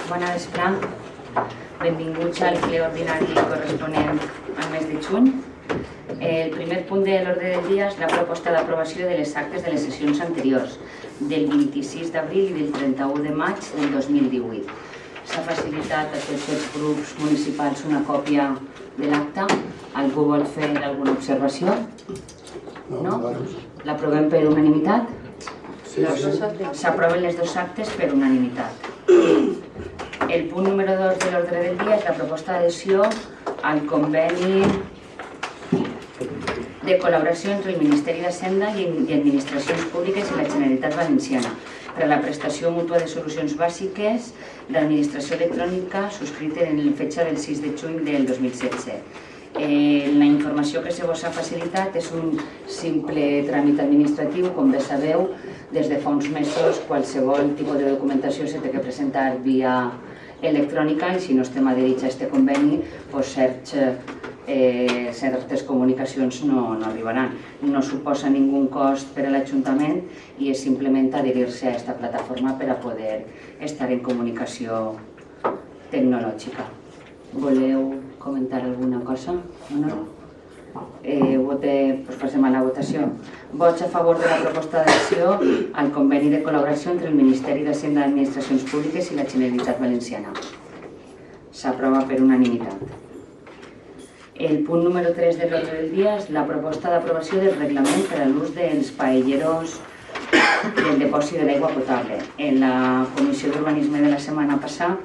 Bona vesprà. Benvinguts al ple ordinari corresponent al mes de juny. El primer punt de l'ordre del dia és la proposta d'aprovació de les actes de les sessions anteriors, del 26 d'abril i del 31 de maig del 2018. S'ha facilitat a tots els grups municipals una còpia de l'acte. Algú vol fer alguna observació? No? L'aprovem per unanimitat? S'aproven les dos actes per unanimitat. El punt número 2 de l'ordre del dia és la proposta d'adhesió al conveni de col·laboració entre el Ministeri d'Hisenda i Administracions Públiques i la Generalitat Valenciana per a la prestació mútua de solucions bàsiques d'administració electrònica subscrita en fetge del 6 de juny del 2016. La informació que se vos ha facilitat és un simple tràmit administratiu. Com bé sabeu, des de fa uns mesos qualsevol tipus de documentació s'ha de presentar via electrònica i si no estem adherits a aquest conveni, certes comunicacions no arribaran. No suposa ningú cost per a l'Ajuntament i és simplement adherir-se a aquesta plataforma per a poder estar en comunicació tecnològica. Voleu comentar alguna cosa? No? Passem a la votació. Vots a favor de la proposta d'adhesió al conveni de col·laboració entre el Ministeri d'Hisenda d'Administracions Públiques i la Generalitat Valenciana. S'aprova per unanimitat. El punt número 3 de l'ordre del dia és la proposta d'aprovació del reglament per a l'ús dels paelleros del depòsit de l'aigua potable. En la comissió d'urbanisme de la setmana passada,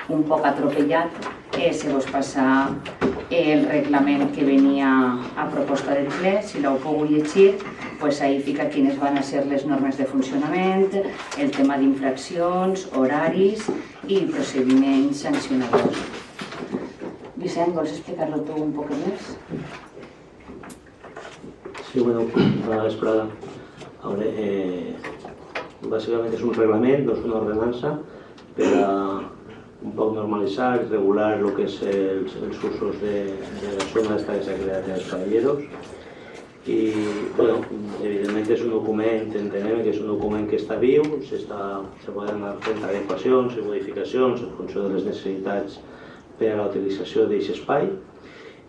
un poc atropellat, se vos passa el reglament que venia a proposta del ple. Si l'heu pogut llegir, ahí fica quines van a ser les normes de funcionament, el tema d'infraccions, horaris i procediments sancionadors. Vicent, vols explicar-lo tu un poc més? Sí, bueno, bona vesprada. Bàsicament és un reglament, no és una ordenança, per a un poc normalitzar i regular el que és els usos de la zona d'esta que s'ha creat dels paelleros. I, bueno, evidentment és un document, entenem que és un document que està viu, se poden anar fent adequacions i modificacions en funció de les necessitats per a la utilització d'aquest espai.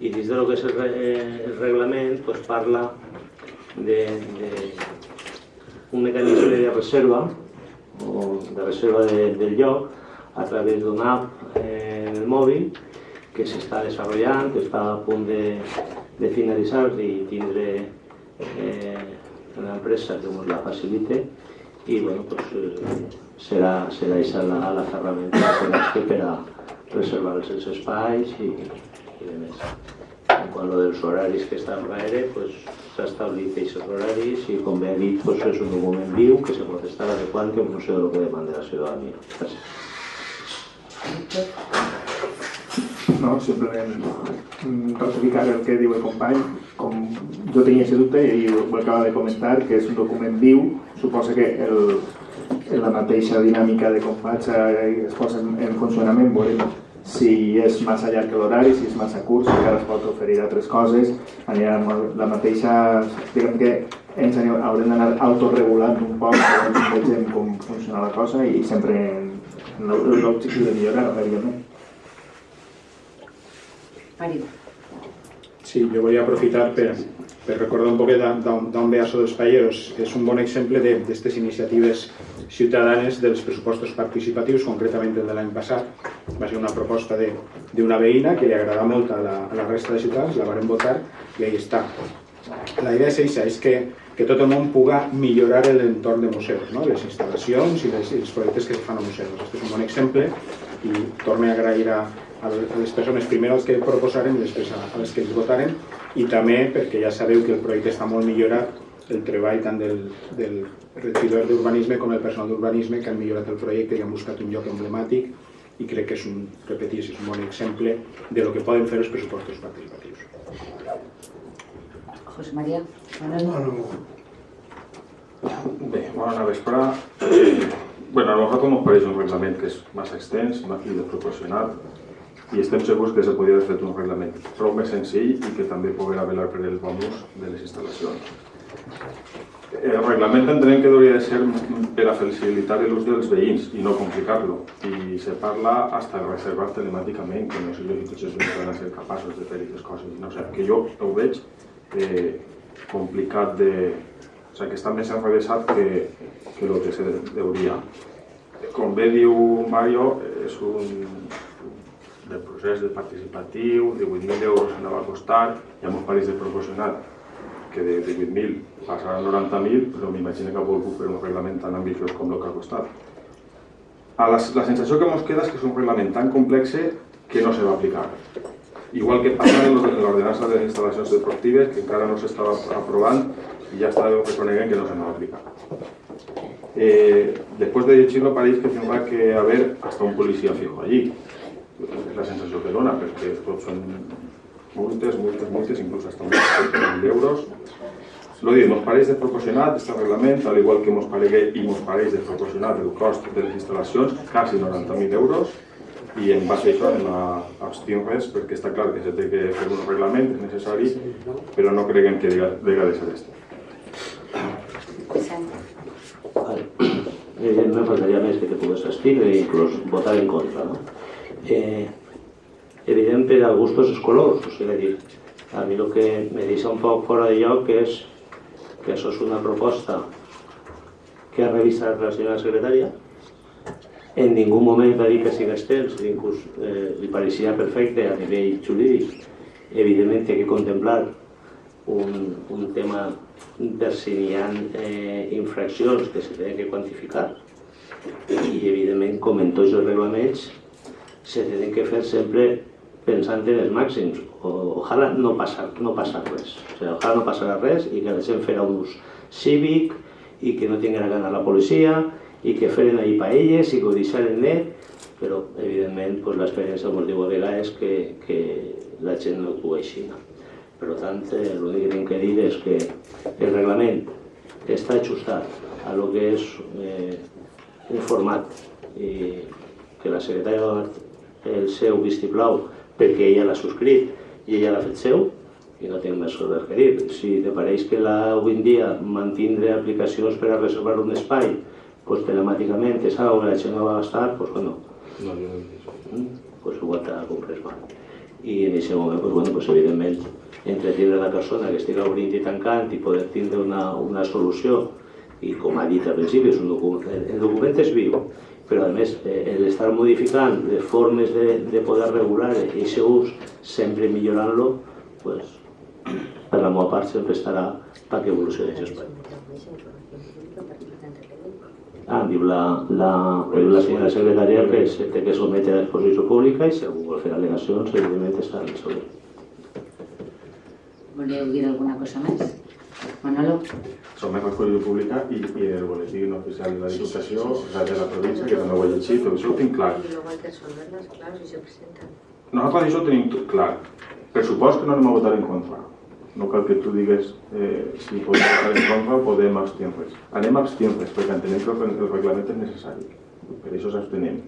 I dins del que és el reglament parla d'un mecanisme de reserva del lloc a través d'una app en el mòbil que s'està desenvolupant, que està a punt de finalitzar i tindre una empresa que ens la facilite i serà aquesta la ferramenta per a reservar els espais i demés. En quant als horaris que estan darrere, s'ha establit aquests horaris i, com bé he dit, és un document viu que se pot estar adequant en funció del que demanda la ciutadania. Gràcies. No, simplement ratificar el que diu el company. Com jo tenia aquest dubte i ho acaba de comentar, que és un document viu, suposa que la mateixa dinàmica de combat es posa en funcionament. Veurem si és massa llarg l'horari, si és massa curt, si encara es pot oferir altres coses. Anirà la mateixa... Diguem que ens haurem d'anar autoregulant un poc, vegem com funciona la cosa i sempre en l'objectiu de millorar, evidentment. Mario. Sí, jo volia aprofitar per recordar un poquet d'on ve això dels paelleros. És un bon exemple d'aquestes iniciatives ciutadanes dels pressupostos participatius, concretament el de l'any passat. Va ser una proposta d'una veïna que li agrada molt a la resta de ciutadans, la vam votar i ahí està. La idea és això, és que tot el món pugui millorar l'entorn de museus, les instal·lacions i els projectes que es fan a museus. Aquest és un bon exemple i torno a agrair a les persones, primer als que proposaren i després a les que ens votaren, i també perquè ja sabeu que el projecte està molt millorat, el treball tant del regidor d'urbanisme com el personal d'urbanisme que han millorat el projecte i han buscat un lloc emblemàtic i crec que és un bon exemple de lo que poden fer els pressupostos participatius. José María. Bé, bona vesprada. A nosaltres ens pareix un reglament que és massa extens i desproporcionat i estem segurs que se podria haver fet un reglament prou més senzill i que també poguera velar per el bon ús de les instal·lacions. El reglament entenem que hauria de ser per a facilitar l'ús dels veïns i no complicar-lo. I se parla hasta de reservar telemàticament, que no sé jo si tots els veïns van ser capaços de fer aquestes coses. No sé, que jo ho veig complicat de... O sigui, que està més enrevessat que el que se hauria. Com bé diu Mario, és un procés de participatiu, 18.000 euros anava a costar, ja m'ho pareix de proporcionat que de 18.000 passarà a 90.000, però m'imagino que ha volgut fer un reglament tan ambiciós com el que ha costat. La sensació que ens queda és que és un reglament tan complex que no se va aplicar. Igual que passa en l'ordenança de les instal·lacions deportives, que encara no s'estava aprovant i ja estava reconeguent que no se va aplicar. Després de llegir-lo pareix que tindrà que haver hasta un policia fijo allí. És la sensació que dona, perquè tots són multes, inclús hasta 1.000 euros. Lo dic, ens pareix desproporcionat aquest reglament, al igual que ens pareix desproporcionat el cost de les instal·lacions, quasi 90.000 euros, i en base a això anem a abstenir-nos, perquè està clar que s'ha de fer un reglament, és necessari, però no creguem que hagi de ser aquest. Me faltaria més que te pogués abstindre i inclús votar en contra, no? Evident per a gustos és colors, o sigui, a mi el que me deixa un poc fora de lloc és que això és una proposta que ha revisat la senyora secretària, en ningú moment va dir que sigui extens, inclús li pareixia perfecte a nivell jurídic. Evidentment té que contemplar un tema per si hi ha infraccions que se tenen que quantificar i evidentment com en tots els reglaments se tenen que fer sempre pensant en els màxims. Ojalà no passar res. Ojalà no passarà res i que la gent farà un ús cívic i que no tinguin a ganar la policia i que feren ahir paelles i que ho deixaren net, però evidentment l'experiència ens diu a vegades que la gent no actua així. Per tant, l'únic que tinc que dir és que el reglament està ajustat a lo que és un format i que la secretària ha donat el seu vistiplau perquè ella l'ha subscrit i ella l'ha fet seu i no tinc més res que dir. Si te pareix que avui en dia mantindre aplicacions per a reservar un espai telemàticament és algo que la gent no va gastar, doncs bueno, ho ha de comprar. I en aquest moment, evidentment, entretindre la persona que estigui obrint i tancant i poder tindre una solució i com ha dit al principi, el document és viu, però a més l'estar modificant les formes de poder regular aquest ús, sempre millorant-lo, per la meva part sempre estarà perquè evolucioni aquest espai. Diu la senyora secretària que se té que sotmetre a l'exposició pública i si algú vol fer al·legacions, evidentment està en sobre. Voleu dir alguna cosa més? Manolo? Som més l'exposició pública i el boletí oficial de la Diputació, de la província, que també ho he llegit, tot això ho tinc clar. Nosaltres això ho tenim clar. Per supost que no anem a votar en contra. No cal que tu digues si podem votar en contra o podem abstenir-nos. Anem a abstenir-nos perquè entenem que el reglament és necessari. Per això s'abstenem.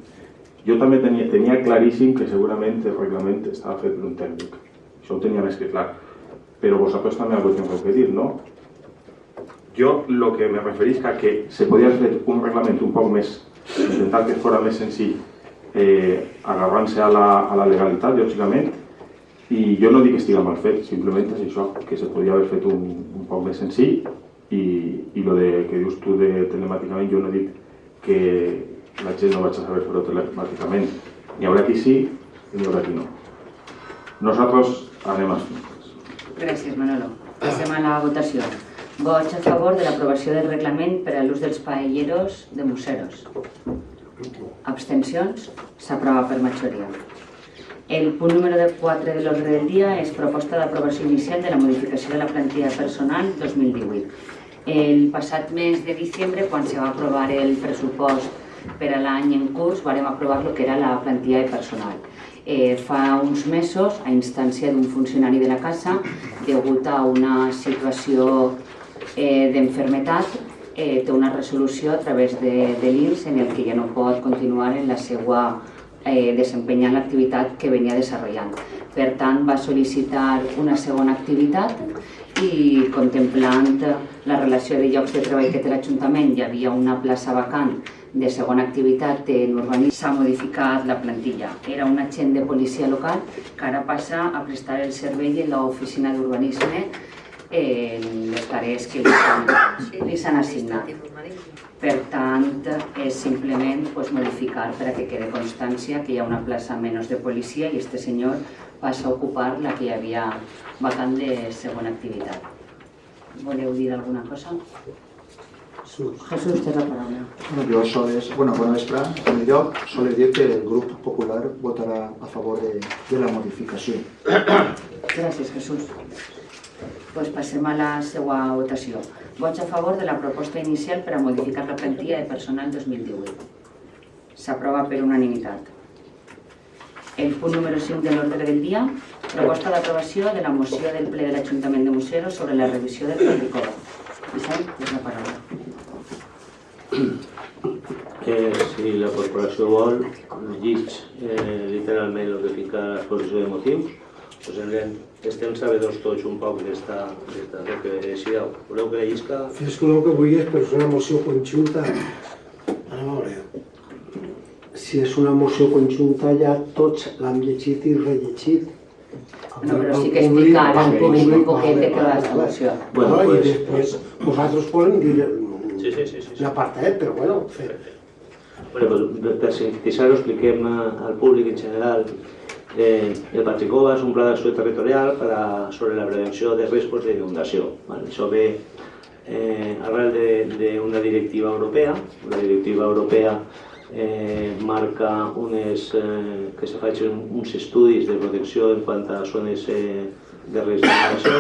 Jo també tenia claríssim que segurament el reglament estava fet per un tècnic. Això ho tenia més que clar. Però vosaltres també algo teniu que dir, no? Jo el que me referís que se podia fer un reglament un poc més, intentar que fos més senzill, agarrant-se a la legalitat, lògicament, i jo no dic que estigui mal fet, simplement és això, que se podia haver fet un poc més senzill i el que dius tu de telemàticament, jo no dic que la gent no vaig a saber fer-ho telemàticament. N'hi haurà qui sí i n'hi haurà qui no. Nosaltres anem a fer. Gràcies, Manolo. Passem a la votació. Vots a favor de l'aprovació del reglament per a l'ús dels paelleros de museros. Abstencions? S'aprova per majoria. El punt número 4 de l'ordre del dia és proposta d'aprovació inicial de la modificació de la plantilla personal 2018. El passat mes de diciembre, quan se va aprovar el pressupost per a l'any en curs, vam aprovar el que era la plantilla de personal. Fa uns mesos, a instància d'un funcionari de la casa, degut a una situació d'enfermetat, té una resolució a través de l'INS en el que ja no pot continuar en la seva desempenyant l'activitat que venia desenvolupant. Per tant, va sol·licitar una segona activitat i contemplant la relació de llocs de treball que té l'Ajuntament, hi havia una plaça vacant de segona activitat en urbanisme, s'ha modificat la plantilla. Era un agent de policia local que ara passa a prestar el servei en l'oficina d'urbanisme en les tarees que li s'han assignat. Per tant, és simplement modificar per a que quede constància que hi ha una plaça menys de policia i este senyor passa a ocupar la que hi havia vacant de segona activitat. Voleu dir alguna cosa? Jesús, té la paraula. Jo sols, bona vespre. En primer lloc, sols dir que el grup popular votarà a favor de la modificació. Gràcies, Jesús. Doncs passem a la seva votació. Vots a favor de la proposta inicial per a modificar la plantilla de personal 2018. S'aprova per unanimitat. El punt número 5 de l'ordre del dia, proposta d'aprovació de la moció del ple de l'Ajuntament de Museros sobre la revisió del Patricova. Vicent, és la paraula. Si la corporació vol, llig literalment el que fica a l'exposició de motius, estem sabedors tots un poc d'esta que decideu. Voleu que la llisca? Fins que el que vull és per fer una moció conjunta. A veure, si és una moció conjunta ja tots l'han llegit i rellegit. No, però sí que explicar un poquet de què va la moció. I després vosaltres podem dir l'apartat, però bueno, per sintetitzar-ho, expliquem al públic en general. El Patricova és un pla d'acció territorial sobre la prevenció de riscos d'inundació. Això ve arrel d'una directiva europea. La directiva europea marca que se facin uns estudis de protecció en quant a zones de risc d'inundació.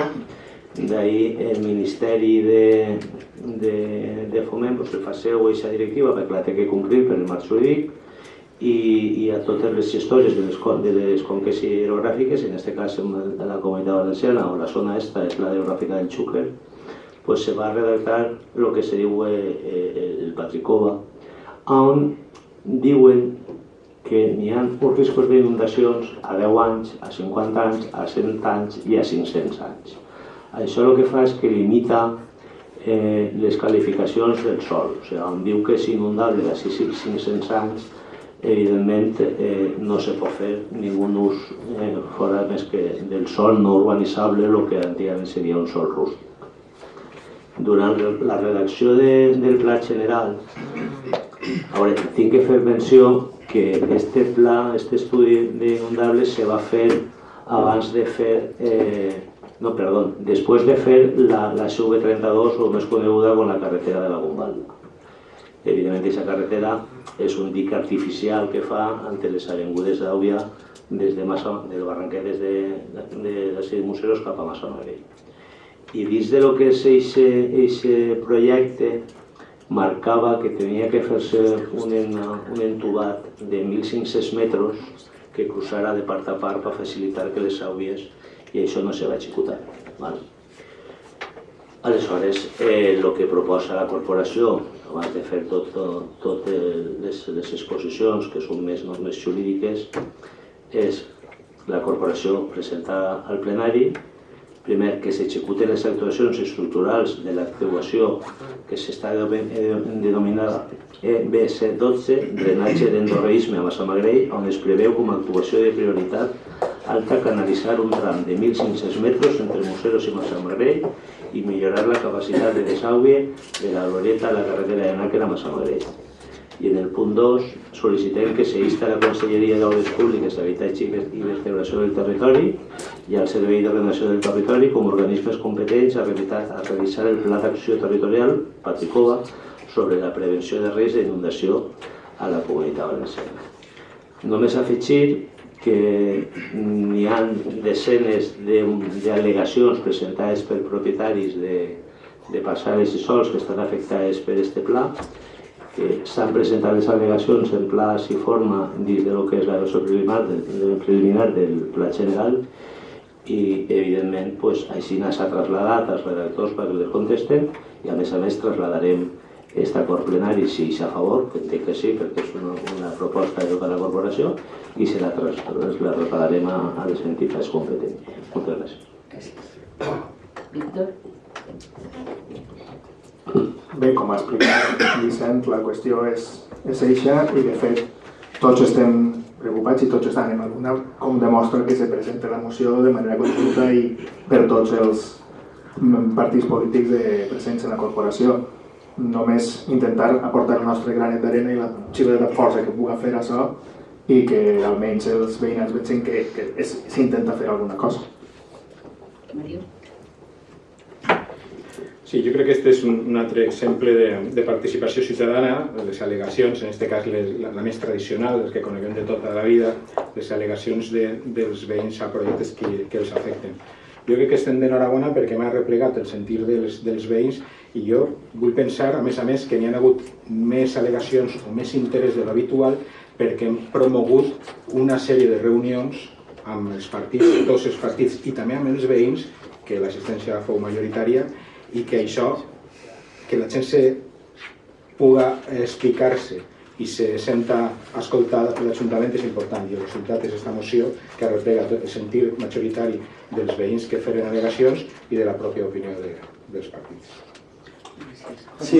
D'ahir el Ministeri de Foment li fa seu aquesta directiva perquè la té que complir per el marc jurídic i a totes les gestores de les conques hidrogràfiques, en aquest cas de la Comunitat Valenciana o la zona esta és la geogràfica del Xúquer, se va redactar el que se diu el Patricova, on diuen que n'hi ha uns riscos d'inundacions a 10 anys, a 50 anys, a 100 anys i a 500 anys. Això el que fa és que limita les qualificacions del sòl. O sigui, on diu que és inundable d'ací 500 anys, evidentment no se pot fer ningú ús fora més que del sòl no urbanitzable, el que antigament seria un sòl rústic. Durant la redacció del pla general, tinc que fer menció que aquest pla, aquest estudi d'inundables se va fer abans de fer després de fer la CV32, o més coneguda com la carretera de la Gombalda. Evidentment, aquesta carretera és un dic artificial que fa entre les avingudes d'Àubia des del Barranquet, des de la ciutat de Museros cap a Massamagrell. I dins del que és aquest projecte marcava que tenia que fer-se un entubat de 1.500 metres que cruzara de part a part per facilitar que les àubies, i això no se va executar. Aleshores, el que proposa la corporació, abans de fer totes les exposicions que són més normes jurídiques, és la corporació presentar al plenari, primer, que s'executen les actuacions estructurals de l'actuació que s'està denominada EBC12, drenatge d'endorreisme a Massamagrell, on es preveu com a actuació de prioritat alta canalitzar un tram de 1.500 metres entre Museros i Massamagrell i millorar la capacitat de desàuie de la glorieta a la carretera de Nàquera a Massamagrell. I en el punt 2 sol·licitem que s'insta a la Conselleria d'Obres Públiques, Habitatge i Vertebració del Territori i al Servei d'Ordenació del Territori com a organismes competents a realitzar el Pla d'Acció Territorial, Patricova, sobre la prevenció de risc d'inundació a la Comunitat Valenciana. Només afegir que n'hi ha desenes d'al·legacions presentades per propietaris de parcel·les i sols que estan afectades per aquest pla, que s'han presentat les al·legacions en plaç i forma dins del que és la versió preliminar del pla general i, evidentment, així s'ha traslladat als redactors perquè les contesten i, a més, trasladarem aquest acord plenari, si és a favor, que entenc que sí, perquè és una proposta de tota la corporació, i se la traslladarem a les entitats competents. Moltes gràcies. Víctor? Bé, com ha explicat Vicent, la qüestió és eixa i de fet tots estem preocupats i tots estan en alguna, com demostra que se presenta la moció de manera conjunta i per tots els partits polítics presents en la corporació. Només intentar aportar el nostre granet d'arena i la xiva de força que puga fer això i que almenys els veïnats vegin que s'intenta fer alguna cosa. Mario? Sí, jo crec que aquest és un altre exemple de participació ciutadana, les al·legacions, en aquest cas la més tradicional, les que coneguem de tota la vida, les al·legacions dels veïns a projectes que els afecten. Jo crec que estem d'enhorabona perquè m'ha replegat el sentir dels veïns i jo vull pensar, a més, que n'hi ha hagut més al·legacions o més interès de l'habitual perquè hem promogut una sèrie de reunions amb els partits, tots els partits i també amb els veïns, que l'assistència fou majoritària, i que això, que la gent puga explicar-se i se senta escoltada per l'Ajuntament és important i el resultat és aquesta moció que arreplega el sentir majoritari dels veïns que feren al·legacions i de la pròpia opinió dels partits. Sí.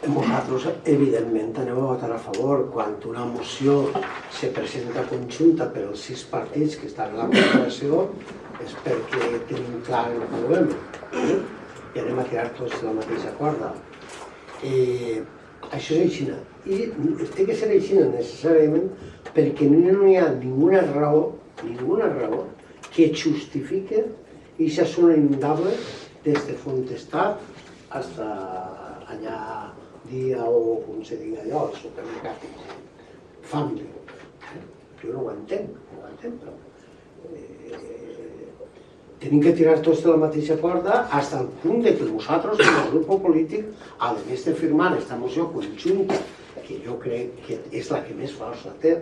Nosaltres, evidentment, anem a votar a favor quan una moció se presenta conjunta per als 6 partits que estan a la corporació és perquè tenim clar el problema i anem a tirar tots la mateixa corda. Això és així. I té que ser així necessàriament perquè no hi ha ninguna raó que justifique aquesta zona inundable des de Fontestat fins allà dia o com se diga allò, el supermercat Family. Jo no ho entenc, però tenim que tirar tots de la mateixa corda fins al punt que nosaltres, com a grup polític, a més de firmar aquesta moció conjunta, que jo crec que és la que més força té,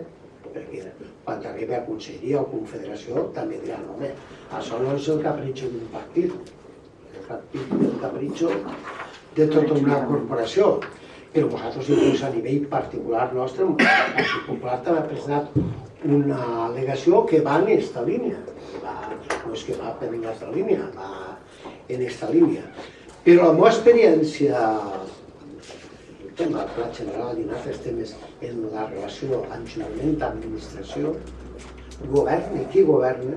perquè quan arribi a Conselleria o Confederació també diran, home, això no és el capritxo d'un partit, el capritxo de tota una corporació. Però nosaltres, inclús a nivell particular nostre, el Partit Popular també ha presentat una al·legació que va en aquesta línia. No és que va per aquesta línia, va en aquesta línia. Però la meva experiència, el tema del Pla General i en altres temes en la relació Ajuntament-Administració, governa qui governa,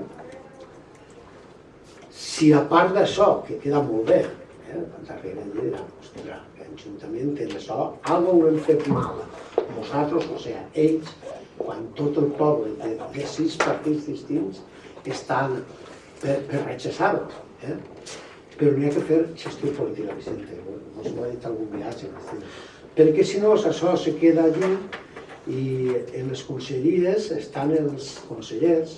si a part d'això, que queda molt bé, quan arriben i diran, ostres, l'Ajuntament té això, alguna ho hem fet mal. Nosaltres, o sigui, ells, quan tot el poble de 6 partits distints estan per rechaçar-ho. Però n'hi ha que fer gestió política, Vicente. Us ho ha dit algun viatge. Perquè si no, això se queda allí i en les conselleries estan els consellers,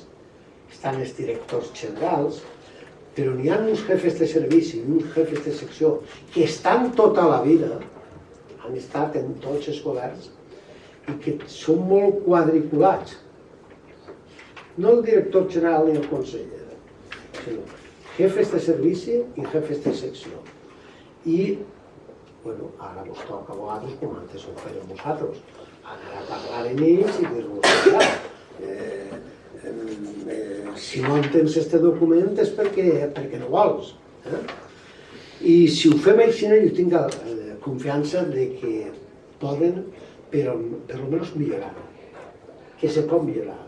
estan els directors generals, però n'hi ha uns jefes de servici i uns jefes de secció que estan tota la vida, han estat en tots els governs i que són molt quadriculats. No el director general ni el conseller, sinó jefes de servici i jefes de secció. I, bueno, ara vos toca a vegades, com antes ho fèiem vosaltres, anar a parlar amb ells i dir-vos, si no entens aquest document és perquè no vols. I si ho fem així, jo tinc confiança de que poden, per almenys, millorar-ho. Que se pot millorar,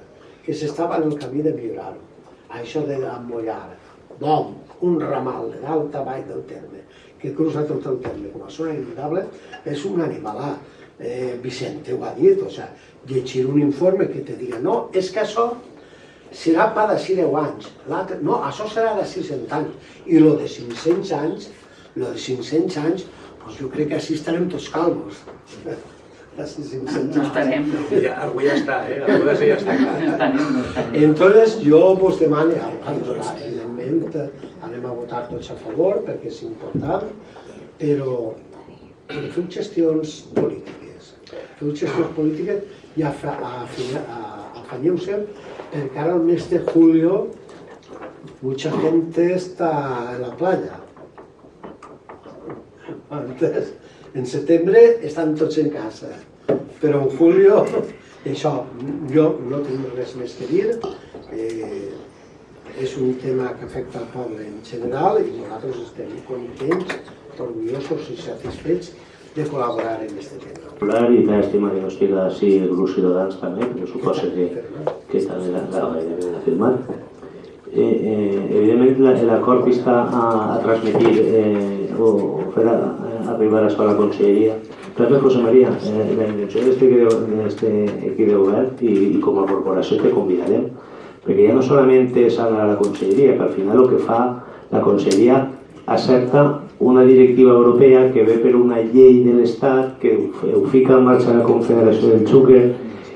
que s'estava en el camí de millorar-ho. Això d'emmollar, un ramal de dalt a baix del terme, que cruza tot el terme com a zona inundable, és un animalà. Vicente ho ha dit, llegir un informe que te diga, no, és que això serà pa d'ací 10 anys, no, això serà d'ací 100 anys, i el de 500 anys, jo crec que així estarem tots calvos. No estarem. Algú ja està, algú d'ací ja està clar. Entonces, jo vos demano, evidentment, anem a votar tots a favor, perquè és important, però feu gestions polítiques. Feu gestions polítiques i afanyeu-se perquè ara el mes de julio mucha gente está en la playa. Antes, en setembre estan tots en casa, però en julio, això, jo no tinc res més que dir, és un tema que afecta al poble en general i nosaltres estem contents, orgullosos i satisfets de col·laborar en aquest tema. I llàstima que no estigui així el grup Ciutadans també, perquè suposa que també l'ha firmat. Evidentment l'acord que està a transmitir o fer arribar això a la conselleria. També, José María, la intenció d'aquest equip de govern i com a corporació te convidarem, perquè ja no solament és anar a la conselleria, que al final el que fa la conselleria accepta una directiva europea que ve per una llei de l'Estat que ho fica en marxa la Confederació del Xúquer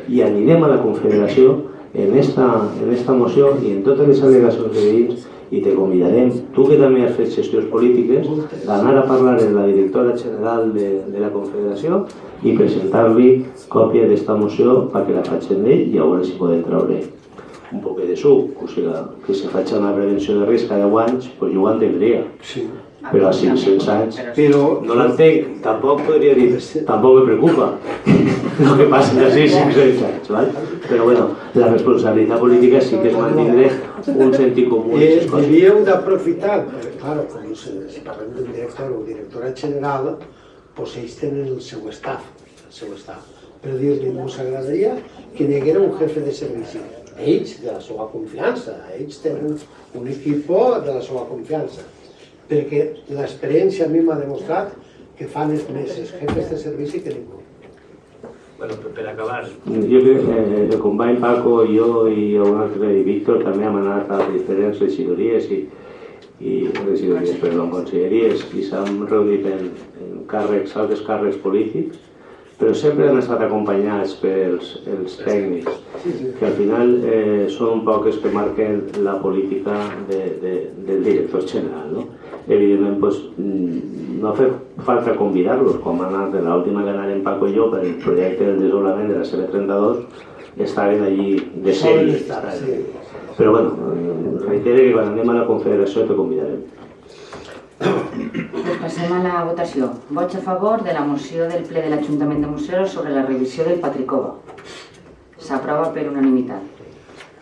i anirem a la Confederació en esta moció i en totes les al·legacions de veïns i te convidarem, tu que també has fet gestions polítiques, d'anar a parlar amb la directora general de la Confederació i presentar-li còpia d'esta moció perquè la facin d'ell i a veure si podem treure un poc de suc, o sigui, que se faci una prevenció de risc cada 10 anys, doncs jo ho entendria. Però a 500 anys no l'entenc, tampoc podria dir, tampoc me preocupa el que passi d'ací 500 anys, ¿vale? Però bueno, la responsabilitat política sí que és mantindre un sentit comú en aquestes coses. Devíeu d'aprofitar, perquè clar, si parlem d'un director o directora general, doncs ells tenen el seu staff, però dir-li, ens agradaria que hi haguera un jefe de servici, ells de la seva confiança, ells tenen un equip de la seva confiança, perquè l'experiència a mi m'ha demostrat que fan més jefes de servici que ningú. Bueno, per acabar, jo crec que el company Paco, jo i un altre, i Víctor, també hem anat a diferents regidories conselleries i s'han reunit en càrrecs, altres càrrecs polítics, però sempre han estat acompanyats pels tècnics, que al final són un poc els que marquen la política del director general. Evidentment, no fa falta convidar-los, com han anat en l'última que anaren Paco i jo per el projecte del desdoblament de la CB32, estaven allí de sèrie. Però bueno, reitero que quan anem a la Confederació te convidarem. Passem a la votació. Vots a favor de la moció del ple de l'Ajuntament de Museros sobre la revisió del Patricova. S'aprova per unanimitat.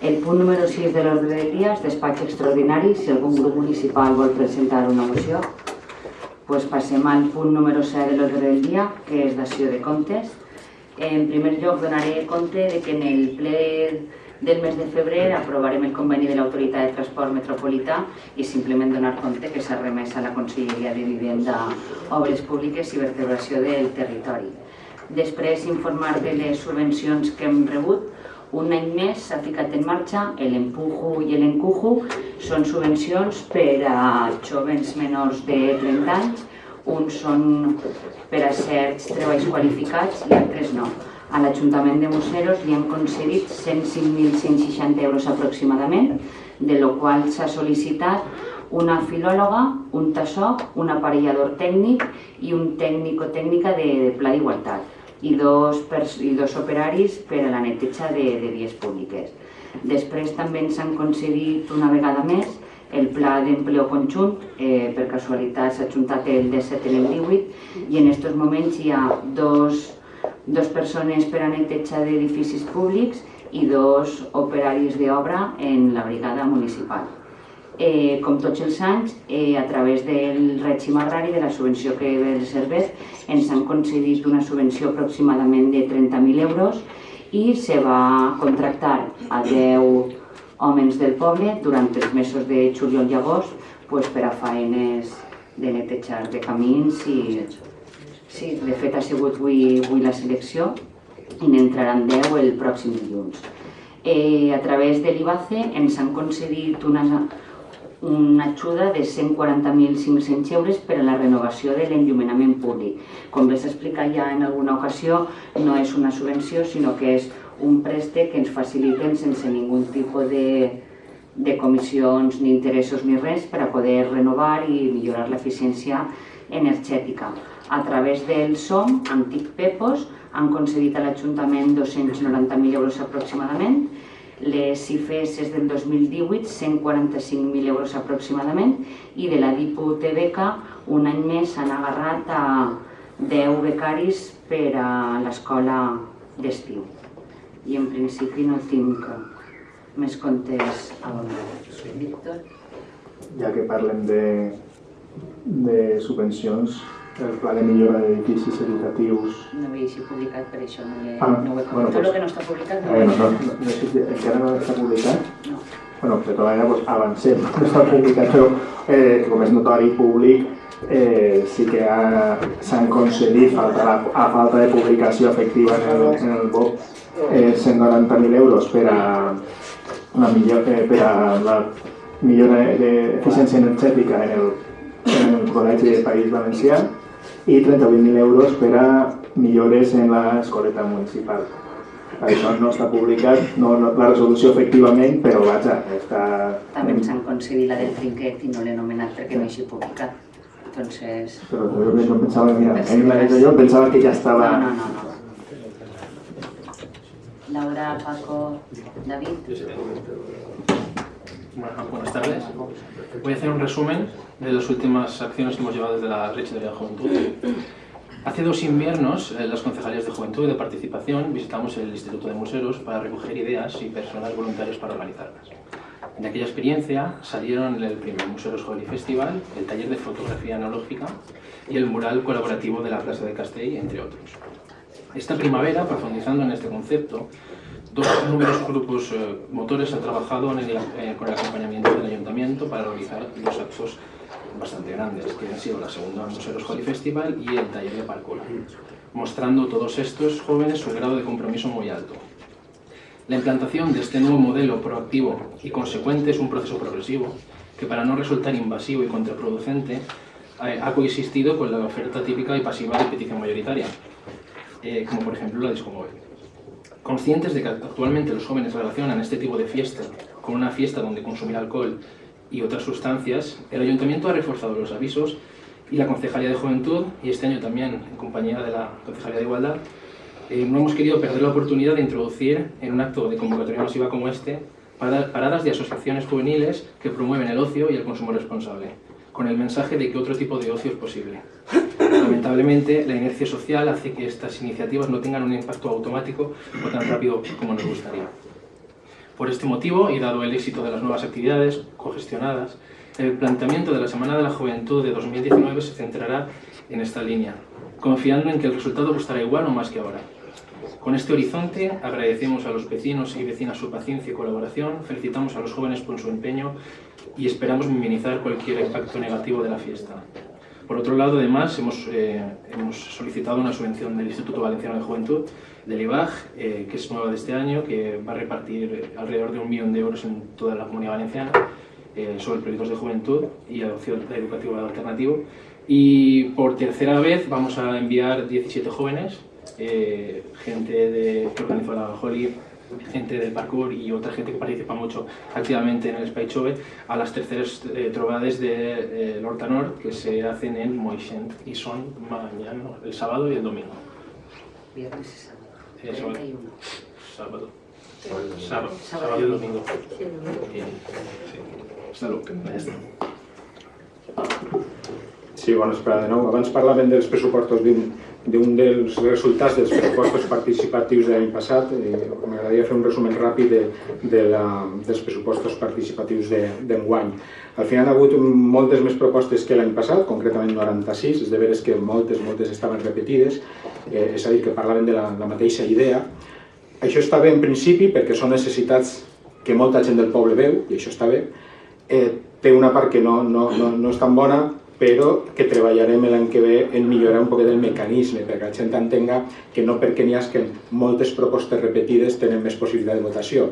El punt número 6 de l'ordre del dia és despatx extraordinari. Si algun grup municipal vol presentar una moció, doncs passem al punt número 7 de l'ordre del dia, que és dació de comptes. En primer lloc, donaré compte que en el ple del mes de febrer aprovarem el conveni de l'Autoritat de Transport Metropolità i simplement donar compte que s'ha remès a la Conselleria de Vivenda, Obres Públiques i Vertebració del Territori. Després, informar de les subvencions que hem rebut. Un any més s'ha ficat en marxa l'Empujo i l'Encujo. Són subvencions per a joves menors de 30 anys. Uns són per a certs treballs qualificats i altres no. A l'Ajuntament de Museros li han concedit 105.160 euros aproximadament, de lo qual s'ha sol·licitat una filòloga, un tassó, un aparellador tècnic i un tècnic o tècnica de pla d'igualtat i dos operaris per a la neteja de vies públiques. Després també ens han concedit una vegada més el pla d'empleo conjunt, per casualitat s'ha juntat el 17 i el 18 i en aquests moments hi ha dos persones per a neteja d'edificis públics i dos operaris d'obra en la brigada municipal. Com tots els anys, a través del règim agrari de la subvenció que ve del Servet, ens han concedit una subvenció aproximadament de 30.000 euros i se va contractar a 10 homes del poble durant els mesos de juliol i agost per a faenes de netejar de camins i... Sí, de fet ha sigut avui la selecció i n'entraran 10 el pròxim dilluns. A través de l'IBACE ens han concedit una ajuda de 140.500 euros per a la renovació de l'enllumenament públic. Com bé s'ha explicat ja en alguna ocasió, no és una subvenció, sinó que és un préstec que ens faciliten sense ningú tipus de comissions ni interessos ni res per a poder renovar i millorar l'eficiència energètica. A través del SOM, antic Pepos, han concedit a l'Ajuntament 290.000 euros aproximadament. Les CIFES és del 2018, 145.000 euros aproximadament, i de la DIPU TVK un any més s'han agarrat a 10 becaris per a l'escola d'estiu. I en principi no tinc Més comptes a on? Víctor? Ja que parlem de subvencions, el pla de millora d'edificis educatius... No havia així publicat, per això no ho he bueno, comentat. Tot el que no està publicat no ho Bueno, he encara no està publicat? No. Bueno, de tota manera, doncs, avancem. No està publicat, però com és notori públic, sí que s'han concedit, a falta de publicació efectiva en el BOP, 190.000 euros per a la millora d'eficiència energètica en el Col·legi del País Valencià i 38.000 euros per a millores en l'escoleta municipal. Això no està publicat, la resolució efectivament, però vaja, està... També ens han concedit la del trinquet i no l'he nomenat perquè no hi he publicat. Entonces... Però jo no pensava, mira, jo pensava que ja estava... No. Laura, Paco, David. Bueno, buenas tardes. Voy a hacer un resumen de las últimas acciones que hemos llevado desde la Regidoría de Juventud. Hace 2 inviernos, las concejalías de Juventud y de Participación visitamos el Instituto de Museros para recoger ideas y personas voluntarias para organizarlas. De aquella experiencia salieron el primer Museros Holi Festival, el taller de fotografía analógica y el mural colaborativo de la Plaza de Castell, entre otros. Esta primavera, profundizando en este concepto, 2 numerosos grupos motores han trabajado con el acompañamiento del Ayuntamiento para realizar 2 actos bastante grandes, que han sido la segunda Museros Holi Festival y el taller de parkour, mostrando todos estos jóvenes su grado de compromiso muy alto. La implantación de este nuevo modelo proactivo y consecuente es un proceso progresivo que, para no resultar invasivo y contraproducente, ha coexistido con la oferta típica y pasiva de petición mayoritaria, como por ejemplo la disco móvil. Conscientes de que actualmente los jóvenes relacionan este tipo de fiesta con una fiesta donde consumir alcohol y otras sustancias, el Ayuntamiento ha reforzado los avisos y la Concejalía de Juventud, y este año también en compañía de la Concejalía de Igualdad, no hemos querido perder la oportunidad de introducir en un acto de convocatoria masiva como este paradas de asociaciones juveniles que promueven el ocio y el consumo responsable, con el mensaje de que otro tipo de ocio es posible. Lamentablemente, la inercia social hace que estas iniciativas no tengan un impacto automático o tan rápido como nos gustaría. Por este motivo, y dado el éxito de las nuevas actividades cogestionadas, el planteamiento de la Semana de la Juventud de 2019 se centrará en esta línea, confiando en que el resultado gustará igual o más que ahora. Con este horizonte, agradecemos a los vecinos y vecinas su paciencia y colaboración, felicitamos a los jóvenes por su empeño y esperamos minimizar cualquier impacto negativo de la fiesta. Por otro lado, además, hemos solicitado una subvención del Instituto Valenciano de Juventud, del IBAG, que es nueva de este año, que va a repartir alrededor de 1 millón de euros en toda la Comunidad Valenciana sobre proyectos de juventud y adopción educativa alternativo. Y por tercera vez vamos a enviar 17 jóvenes, gente que organizó la Holi, gente del parkour y otra gente que participa mucho activamente en el Espai Jove, a las terceras trobades de l'Horta Nord, que se hacen en Moixent y son mañana, el sábado y el domingo. Viernes y sábado. 31. Sábado y domingo. Salut. Sí, bona vesprada de nou. Abans parlàvem dels pressupostos d'un dels resultats dels pressupostos participatius de l'any passat. M'agradaria fer un resum ràpid dels pressupostos participatius d'enguany. Al final ha hagut moltes més propostes que l'any passat, concretament 96, és de veres que moltes estaven repetides, és a dir, que parlaven de la mateixa idea. Això està bé en principi perquè són necessitats que molta gent del poble veu, i això està bé. Té una part que no és tan bona, però que treballarem l'any que ve en millorar un poquet el mecanisme perquè la gent entenga que no perquè n'hi hagi moltes propostes repetides tenen més possibilitat de votació.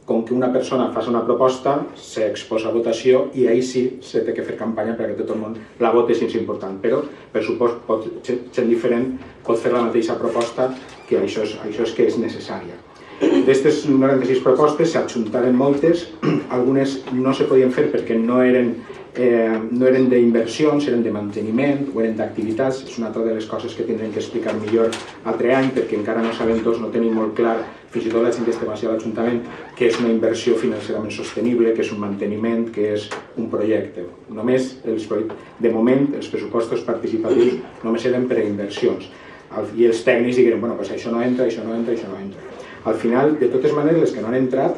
Com que una persona fa una proposta, s'exposa a votació i ahir sí s'ha de fer campanya perquè tot el món la voti si és important, però per supost gent diferent pot fer la mateixa proposta, que això és que és necessària. D'aquestes 96 propostes s'adjuntaren moltes, algunes no se podien fer perquè no eren d'inversions, eren de manteniment o eren d'activitats. És una altra de les coses que tindrem que explicar millor altre any perquè encara no sabem tots, no tenim molt clar, fins i tot la gent que estem a l'Ajuntament, que és una inversió financerament sostenible, que és un manteniment, que és un projecte. Només, de moment, els pressupostos participatius només eren per a inversions. I els tècnics digueren, bueno, això no entra, això no entra, això no entra. Al final, de totes maneres, les que no han entrat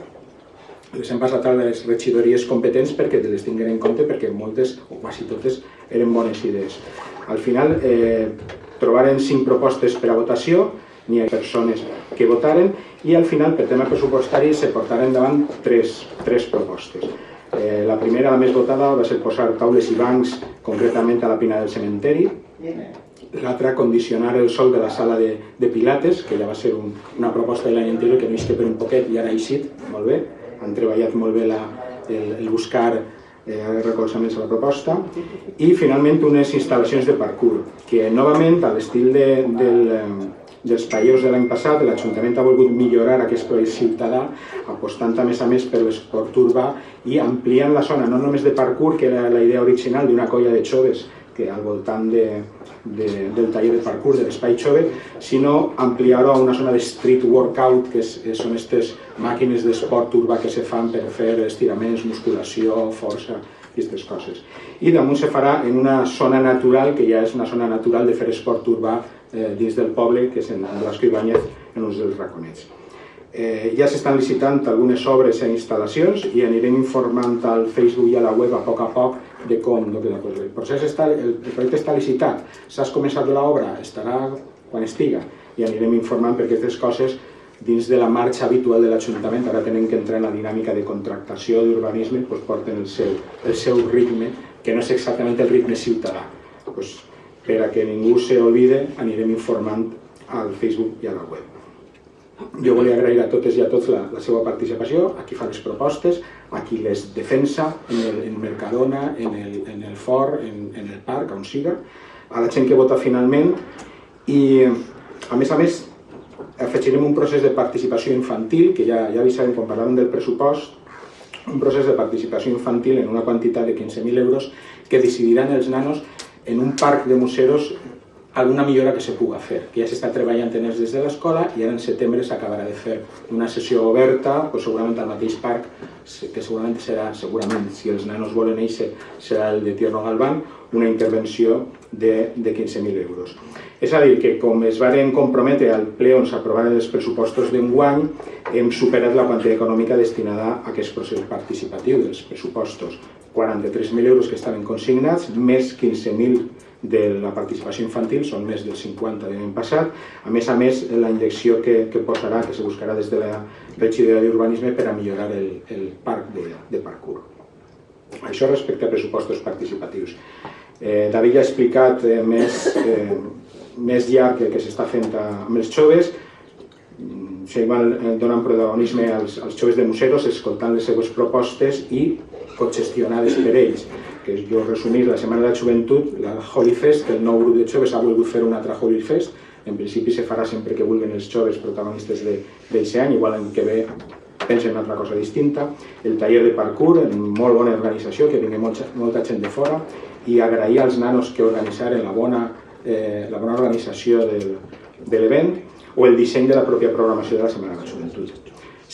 les hem passat a les regidories competents perquè les tinguin en compte, perquè moltes, o quasi totes, eren bones idees. Al final trobaren 5 propostes per a votació, n'hi ha persones que votaren, i al final, per tema pressupostari, se portaren endavant 3 propostes. La primera, la més votada, va ser posar taules i bancs, concretament a la Pina del Cementeri. L'altra, condicionar el sòl de la sala de Pilates, que ja va ser una proposta de l'any anterior que no isque per un poquet i ara ha eixit molt bé. Han treballat molt bé el buscar recolzaments a la proposta. I finalment unes instal·lacions de parkour, que novament a l'estil dels països de l'any passat, l'Ajuntament ha volgut millorar aquest projecte ciutadà, apostant a més per l'esport urbà i ampliant la zona, no només de parkour, que era la idea original d'una colla de joves que al voltant del taller de parkour, de l'espai jove, sinó ampliar-ho a una zona de street workout, que són aquestes màquines d'esport urbà que se fan per fer estiraments, musculació, força i aquestes coses. I damunt se farà en una zona natural, que ja és una zona natural de fer esport urbà dins del poble, que és en Blasco Ibáñez, en uns dels raconets. Ja s'estan licitant algunes obres i instal·lacions i anirem informant al Facebook i a la web a poc de com. El projecte està licitat, s'ha començat l'obra, estarà quan estiga i anirem informant perquè aquestes coses dins de la marxa habitual de l'Ajuntament, ara tenen que entrar en la dinàmica de contractació d'urbanisme, porten el seu ritme, que no és exactament el ritme ciutadà. Per a que ningú s'oblide, anirem informant al Facebook i a la web. Jo volia agrair a totes i a tots la seva participació, a qui fa les propostes, a qui les defensa en Mercadona, en el Fort, en el parc, on siga, a la gent que vota finalment i, a més, afegirem un procés de participació infantil, que ja avisarem quan parlàvem del pressupost, un procés de participació infantil en una quantitat de 15.000 euros que decidiran els nanos en un parc de museros alguna millora que se puga fer, que ja s'està treballant en ells des de l'escola i ara en setembre s'acabarà de fer una sessió oberta, segurament al mateix parc, que segurament serà, si els nanos volen néixer, serà el de Tierno Galván, una intervenció de 15.000 euros. És a dir, que com es varen comprometre al ple on s'aprovaren els pressupostos d'enguany, hem superat la quantitat econòmica destinada a aquest procés participatiu dels pressupostos. 43.000 euros que estaven consignats, més 15.000 de la participació infantil, són més del 50 de l'any passat. A més, la injecció que posarà, que se buscarà des de la regidoria d'urbanisme per a millorar el parc de parkour. Això respecte a pressupostos participatius. David ja ha explicat més llarg el que s'està fent amb els joves, donant protagonisme als joves de museros, escoltant les seves propostes i cogestionades per ells. Que jo resumir la Setmana de la Joventut, la Holy Fest, que el nou grup de joves ha volgut fer una altra Holy Fest. En principi se farà sempre que vulguin els joves protagonistes d'aquest any, igual l'any que ve pensen en una altra cosa distinta. El taller de parkour, en molt bona organització, que vingui molta gent de fora, i agrair als nanos que organitzaren la bona organització de l'event, o el disseny de la pròpia programació de la Setmana de la Joventut.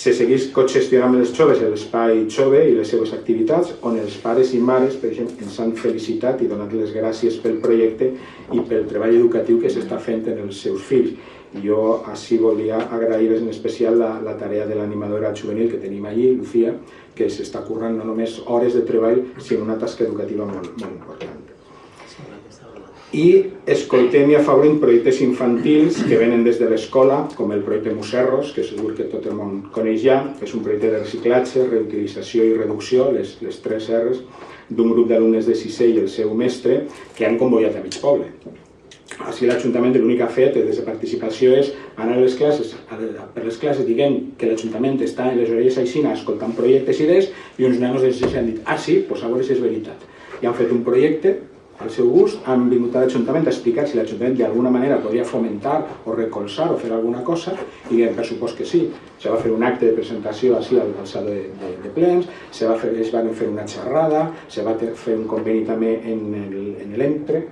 Se segueix cogestionant els joves l'espai jove i les seves activitats, on els pares i mares, per exemple, ens han felicitat i donat les gràcies pel projecte i pel treball educatiu que s'està fent en els seus fills. Jo així volia agrair en especial la tarea de l'animadora juvenil que tenim allí, Lucía, que s'està currant no només hores de treball, sinó una tasca educativa molt important. I escoltem i afavorim projectes infantils que venen des de l'escola, com el projecte Muserros, que segur que tot el món coneix ja, que és un projecte de reciclatge, reutilització i reducció, les 3 R's, d'un grup d'alumnes de 6è i el seu mestre, que han convoiat a mig poble. Així l'Ajuntament l'únic que ha fet des de participació és anar a les classes, per les classes diguem que l'Ajuntament està en les orelles aixina escoltant projectes i idees i uns nanos de 6 han dit, sí, doncs a veure si és veritat. I han fet un projecte al seu gust, han vingut a l'Ajuntament a explicar si l'Ajuntament d'alguna manera podria fomentar o recolzar o fer alguna cosa i per supost que sí. Se va fer un acte de presentació així al sala de plens, es van fer una xerrada, se va fer un conveni també en l'Entre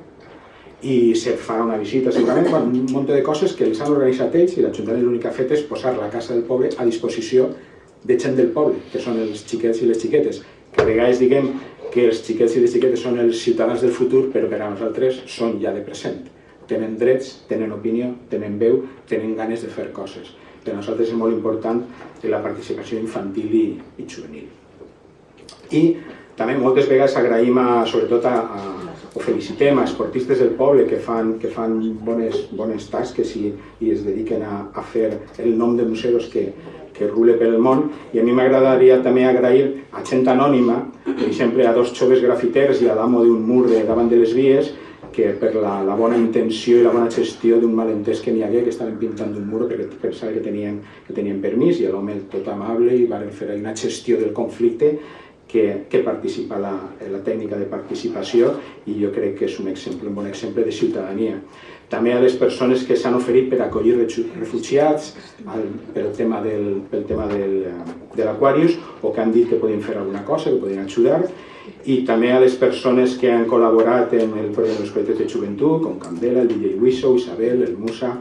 i se farà una visita segurament, un munt de coses que els han organitzat ells i l'Ajuntament l'únic que ha fet és posar la Casa del Poble a disposició de gent del poble, que són els xiquets i les xiquetes, que a vegades diguem que els xiquets i les xiquetes són els ciutadans del futur, però per a nosaltres són ja de present. Tenen drets, tenen opinió, tenen veu, tenen ganes de fer coses. per a nosaltres és molt important la participació infantil i juvenil. I també moltes vegades agraïm sobretot o felicitem a esportistes del poble que fan bones tasques i es dediquen a fer el nom de Museros que rule pel món, i a mi m'agradaria també agrair a gent anònima, per exemple a dos joves grafiters i a l'amo d'un mur davant de les vies, que per la bona intenció i la bona gestió d'un malentès que n'hi hagué, que estaven pintant un mur perquè pensaven que tenien permís, i l'home tot amable i van fer una gestió del conflicte que participa la tècnica de participació, i jo crec que és un bon exemple de ciutadania. També a les persones que s'han oferit per acollir refugiats pel tema de l'Aquarius, o que han dit que podien fer alguna cosa, que podien ajudar, i també a les persones que han col·laborat en el programa dels projectes de joventut, com Candela, el DJ Wiso, Isabel, el Musa,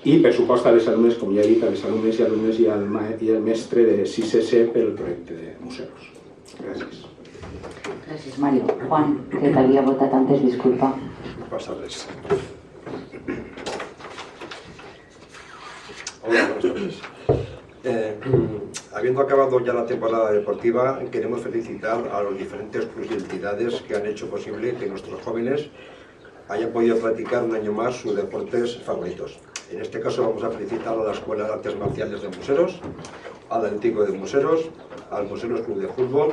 i per supost a les alumnes, com ja he dit, a les alumnes i alumnes i al mestre de 6C pel projecte de Museros. Gràcies. Gràcies, Mario. Juan, que t'havia votat antes, disculpa. No pasa res. Hola, buenas tardes. Habiendo acabado ya la temporada deportiva, queremos felicitar a los diferentes clubes y entidades que han hecho posible que nuestros jóvenes hayan podido practicar un año más sus deportes favoritos. En este caso vamos a felicitar a la Escuela de Artes Marciales de Museros, al Atlético de Museros, al Museros Club de Fútbol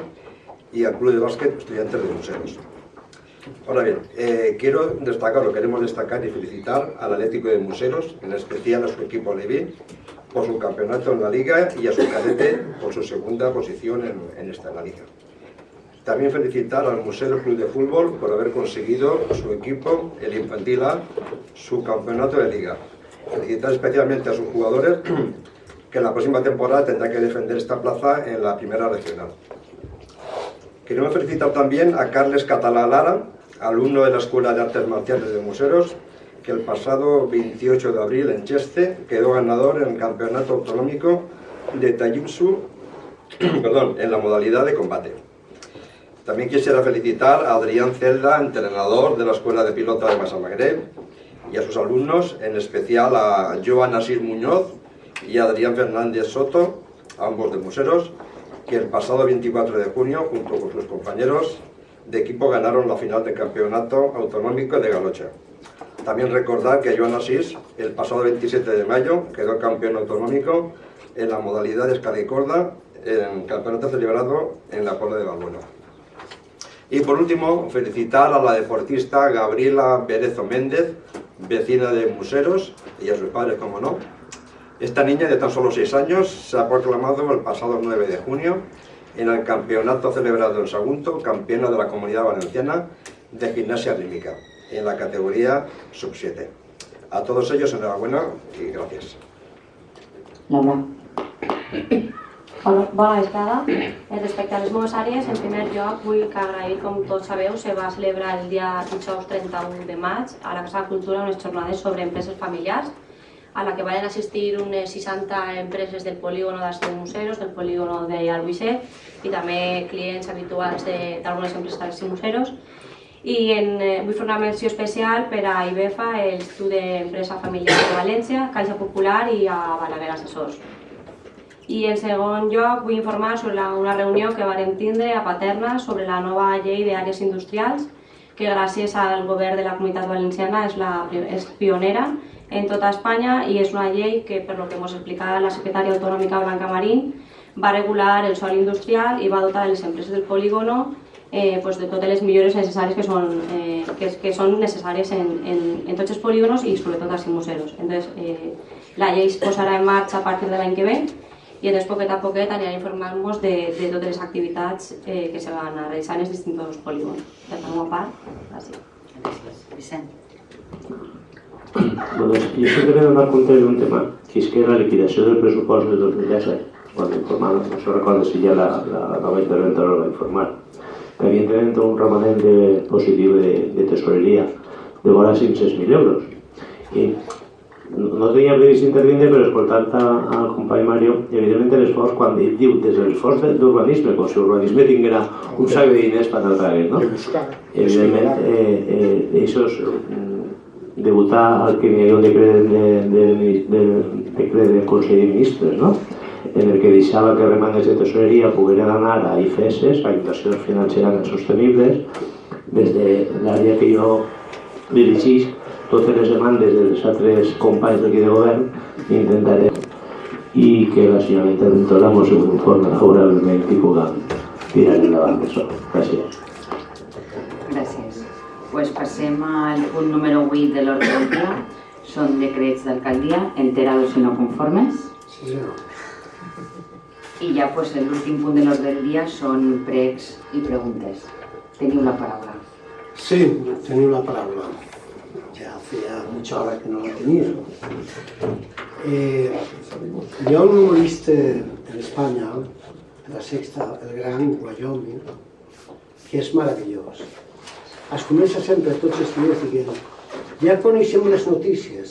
y al Club de Básquet Estudiantes de Museros. Ahora bien, queremos destacar y felicitar al Atlético de Museros, en especial a su equipo Leví, por su campeonato en la Liga, y a su cadete por su segunda posición en esta Liga. También felicitar al Museros Club de Fútbol por haber conseguido su equipo, el Infantil A, su campeonato de Liga. Felicitar especialmente a sus jugadores, que en la próxima temporada tendrán que defender esta plaza en la primera regional. Queremos felicitar también a Carles Català Lara, alumno de la Escuela de Artes Marciales de Museros, que el pasado 28 de abril en Cheste quedó ganador en el Campeonato Autonómico de Taijutsu, en la modalidad de combate. También quisiera felicitar a Adrián Celda, entrenador de la Escuela de Pilota de Massamagreb, y a sus alumnos, en especial a Joan Asís Muñoz y a Adrián Fernández Soto, ambos de Museros, que el pasado 24 de junio, junto con sus compañeros de equipo, ganaron la final del Campeonato Autonómico de Galocha. También recordar que Joan Asís, el pasado 27 de mayo, quedó campeón autonómico en la modalidad de escala y corda, en el campeonato celebrado en la Puebla de Balbuena. Y por último, felicitar a la deportista Gabriela Berezo Méndez, vecina de Museros, y a sus padres, como no. Esta niña de tan solo 6 años se ha proclamado el pasado 9 de junio en el campeonato celebrado en Sagunto, campeona de la Comunidad Valenciana de gimnasia rítmica, en la categoría sub-7. A todos ellos, enhorabuena y gracias. Laura. Hola, bona vesprada. Respecte a les meves àrees, en primer lloc vull que agrair, com tots sabeu, se va celebrar el dia dijous 31 de maig a la Casa de Cultura unes jornades sobre empreses familiars, a la que van assistir unes 60 empreses del polígono d'Astre Museros, del polígono d'Albuixec, i també clients habituals d'algunes empreses i museros. I vull fer una menció especial per a IBEFA, l'Institut d'Empresa Familiar de València, Caixa Popular i a Balaguer Assessors. I en segon lloc vull informar sobre una reunió que vam tindre a Paterna sobre la nova llei d'àrees industrials, que gràcies al govern de la Comunitat Valenciana és pionera en tota Espanya, i és una llei que, per lo que ens explicava la secretària autonòmica Blanca Marín, va regular el sòl industrial i va dotar les empreses del polígono de totes les millores necessàries que són necessàries en tots els polígonos i sobretot als museus. La llei es posarà en marxa a partir de l'any que ve, i després poquet a poquet anirà informant-nos de totes les activitats que se van a realitzar en els distints polígons. Per la meva part, gràcies. Gràcies. Vicent. Bueno, jo sempre he donat compte d'un tema, que és que la liquidació del pressupost del 2017, quan informaven, no se recorda si ja la nova interventora el va informar, que evidentment un romanent positiu de tesoreria de vora 500.000 euros. I no tenia previst intervindre, però escoltant al company Mario, evidentment l'esforç, quan ell diu des de l'esforç d'urbanisme, com si l'urbanisme tinguera un sac de diners per anar traient, no? Evidentment, de votar el que hi havia un decret del Consell de Ministres, no? En el que deixava que remanents de tesoreria pogueren anar a IFES, a Inversions Financeres Sostenibles, des de l'àrea que jo dirigís, totes les demandes dels altres companys d'aquí de govern intentarem i que la senyora Ventura ens informi favorablement i puguem tirar endavant això. Gràcies. Gràcies. Pues passem al punt número 8 de l'ordre del dia. Són decrets d'alcaldia, enterados i no conformes. Sí, senyor. I ja pues, l'últim punt de l'ordre del dia són pregs i preguntes. Teniu la paraula. Sí, teniu la paraula. Ya hacía mucha hora que no la tenía. Hi ha un humorista en Espanya, en la Sexta, el gran Wyoming, que és meravellós. Es comença sempre tots els dies dient ja coneixem les notícies,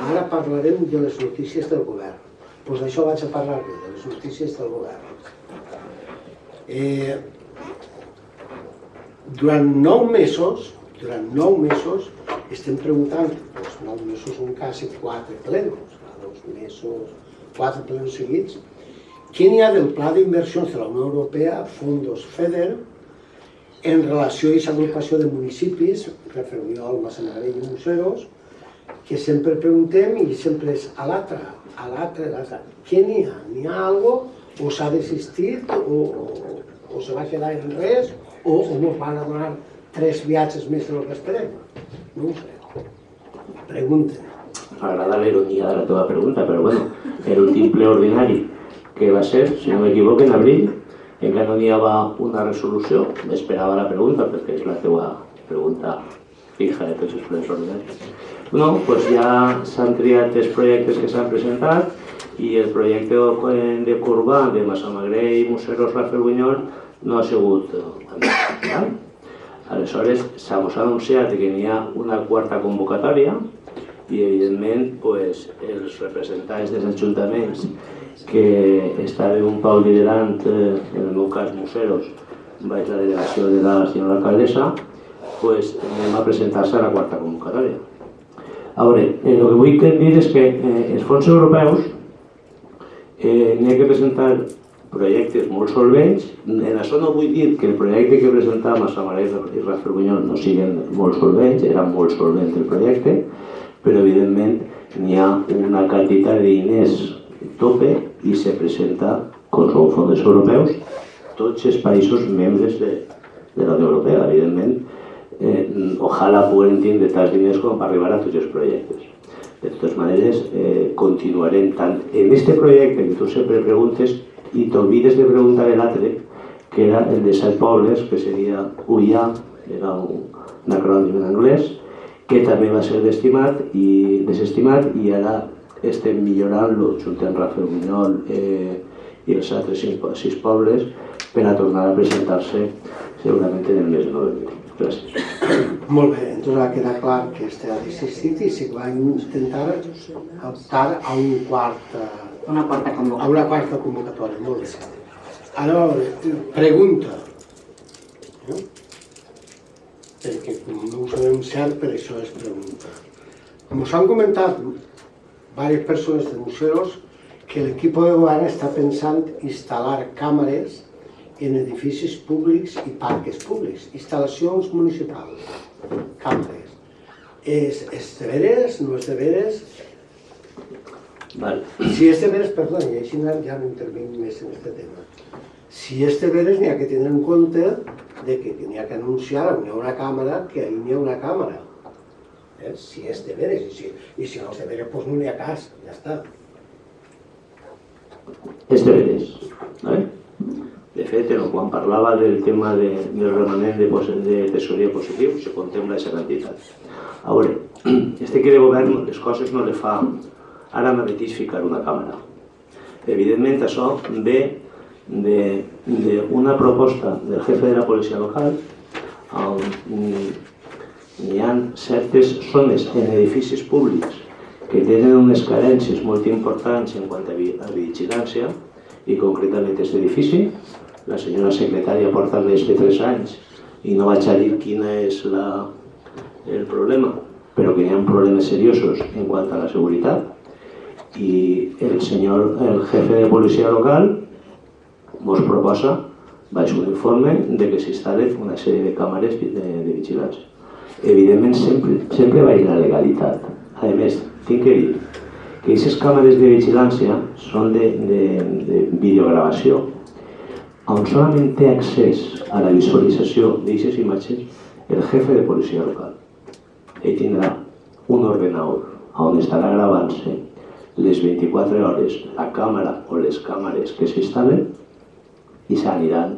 ara parlarem de les notícies del govern. Doncs d'això vaig a parlar de les notícies del govern. Durant 9 mesos estem preguntant, doncs 9 mesos són quasi 4 plenos, 2 mesos, 4 plenos seguits, què n'hi ha del Pla d'Inversions de la Unió Europea, Fondos FEDER, en relació a aquesta agrupació de municipis, Rafelbunyol, Massamagrell i Museros, que sempre preguntem i sempre és a l'altre. Què n'hi ha? N'hi ha alguna cosa? O s'ha desistit? O se va quedar en res? O ens van a donar 3 viatges més del que esperem? No ho sé. Pregunten. M'agrada la ironia de la teva pregunta, però bueno, l'últim ple ordinari que va ser, si no m'equivoco, en abril, encara no n'hi havia una resolució, m'esperava la pregunta, perquè és la teva pregunta fija de tots els plens ordinaris. No, doncs ja s'han triat els projectes que s'han presentat i el projecte de Corbà, de Massamagrell, Museros, Rafelbunyol, no ha sigut endavant. Aleshores, s'ha anunciat que n'hi ha una quarta convocatòria i, evidentment, els representants dels ajuntaments que estaven un pau liderant, en el meu cas Museros, vaig la delegació de la senyora alcaldessa, anem a presentar-se a la quarta convocatòria. A veure, el que vull dir és que els fons europeus n'hi ha que presentar projectes molt solvents. En això no vull dir que el projecte que presentava Massamagrell i Rafelbunyol no siguin molt solvents, era molt solvent el projecte, però evidentment n'hi ha una quantitat de diners tope i se presenta, com són fons europeus, tots els països membres de la Unió Europea, evidentment. Ojalà puguem tindre tants diners com per arribar a tots els projectes. De totes maneres, continuarem tant en aquest projecte que tu sempre preguntes i t'olvides de preguntar l'altre, que era el de 7 pobles, que seria UIA, era un acrònim en anglès, que també va ser desestimat i ara estem millorant-lo junt amb Rafelbunyol i els altres 6 pobles per a tornar a presentar-se segurament en el mes de novembre. Gràcies. Molt bé, doncs va quedar clar que este ha desistit i se va intentar optar a una quarta convocatòria. Molt bé. Ara, pregunta. Perquè com no ho sabem cert, per això és pregunta. Ens han comentat diverses persones de Museros que l'equip de govern està pensant instal·lar càmeres en edificis públics i parcs públics, instal·lacions municipals, càmeres. És de veres? No és de veres? Si és de veres, perdó, i així ja no intervinc més en aquest tema. Si és de veres, n'hi ha que tenir en compte que n'hi ha que anunciar on hi ha una càmera, que ahir n'hi ha una càmera. Si és de veres, i si no és de veres, doncs no n'hi ha cas, ja està. És de veres. De fet, quan parlava del tema del remanent de tesoreria positiu, se contempla aquesta quantitat. A veure, este que de govern les coses no le fa ara mateix ficar una càmera. Evidentment, això ve d'una proposta del jefe de la policia local on hi ha certes zones en edificis públics que tenen unes carències molt importants en quant a vigilància i concretament aquest edifici. La senyora secretària porta més de 3 anys i no vaig a dir quin és el problema, però que hi n'hi ha problemes seriosos en quant a la seguretat, i el jefe de policia local ens proposa, baix un informe, de que s'instal·li una sèrie de càmeres de vigilància. Evidentment, sempre va ir la legalitat. A més, tinc que dir que aquestes càmeres de vigilància són de videogravació, on solament té accés a la visualització d'aquestes imatges el jefe de policia local. Ell tindrà un ordenador on estarà gravant-se les 24 hores la càmera o les càmeres que s'instal·len i s'aniran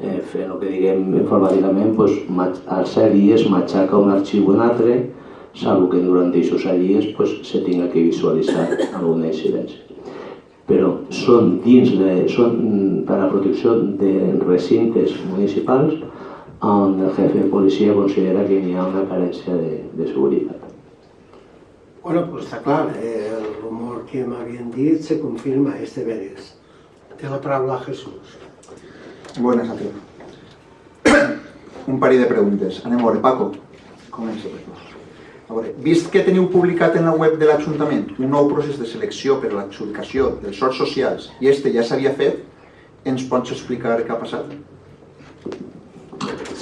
fent el que diguem informàticament, als 7 dies m'aixeca un arxiu o un altre, salvo que durant aquests 7 dies se tinga que visualitzar alguna incidència. Però són per a la protecció de recintes municipals on el jefe de policia considera que hi ha una carència de seguretat. Bueno, pues està clar, el rumor que m'havien dit se confirma este veres. Té la paraula Jesús. Buenas a ti. Un parell de preguntes. Anem a veure, Paco. Comença. A veure, vist que teniu publicat en la web de l'Ajuntament un nou procés de selecció per a l'adjudicació dels sorts socials i este ja s'havia fet, ens pots explicar què ha passat?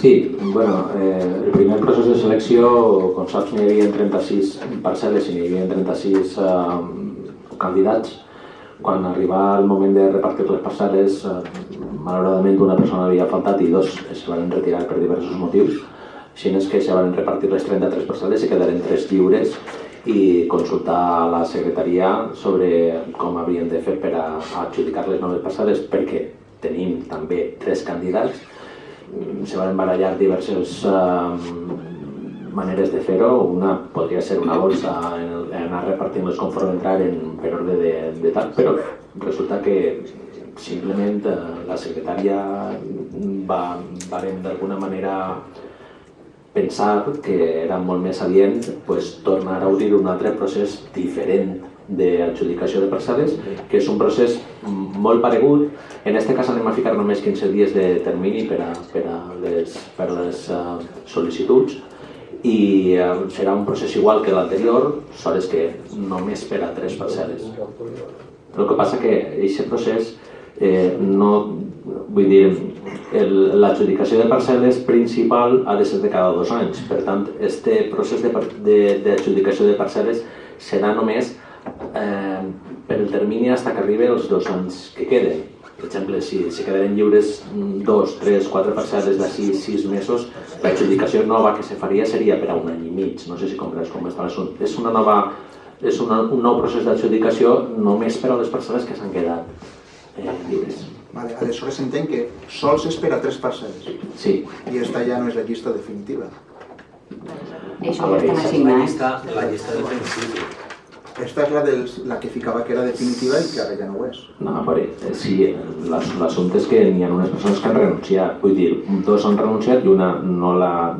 Sí, bueno, el primer procés de selecció, com saps, n'hi havia 36 parcel·les i n'hi havia 36 candidats. Quan arriba el moment de repartir les parcel·les, malauradament una persona havia faltat i dos es van retirar per diversos motius. Així és que se van repartir les 33 parcel·les i quedaren 3 lliures i consultar a la secretaria sobre com havíem de fer per adjudicar les noves parcel·les, perquè tenim també 3 candidats. Se van barallar diverses maneres de fer-ho. Una podria ser una bolsa, anar repartint-les conforme entraren per ordre de tal, però resulta que simplement la secretària vam d'alguna manera pensar que era molt més adient tornar a obrir un altre procés diferent d'adjudicació de parcel·les, que és un procés molt paregut. En aquest cas anem a ficar només 15 dies de termini per a les sol·licituds i serà un procés igual que l'anterior, sols que només per a 3 parcel·les. El que passa que aquest procés l'adjudicació de parcel·les principal ha de ser de cada 2 anys. Per tant, aquest procés d'adjudicació de parcel·les serà només per el termini fins que arribi els 2 anys que queden. Per exemple, si quedaren lliures 2, 3, 4 parcel·les d'ací 6 mesos, l'adjudicació nova que se faria seria per a 1 any i mig. No sé si comprens com està l'assumpte. És un nou procés d'adjudicació només per a les parcel·les que s'han quedat lliures. Aleshores entenc que sols és per a 3 parcel·les. Sí. I aquesta ja no és la llista definitiva. Això ja estan assignats. La llista de principi. Esta és la que ficava que era definitiva i que ara ja no ho és. No, sí, l'assumpte és que n'hi ha unes persones que han renunciat. Vull dir, 2 han renunciat i una no l'ha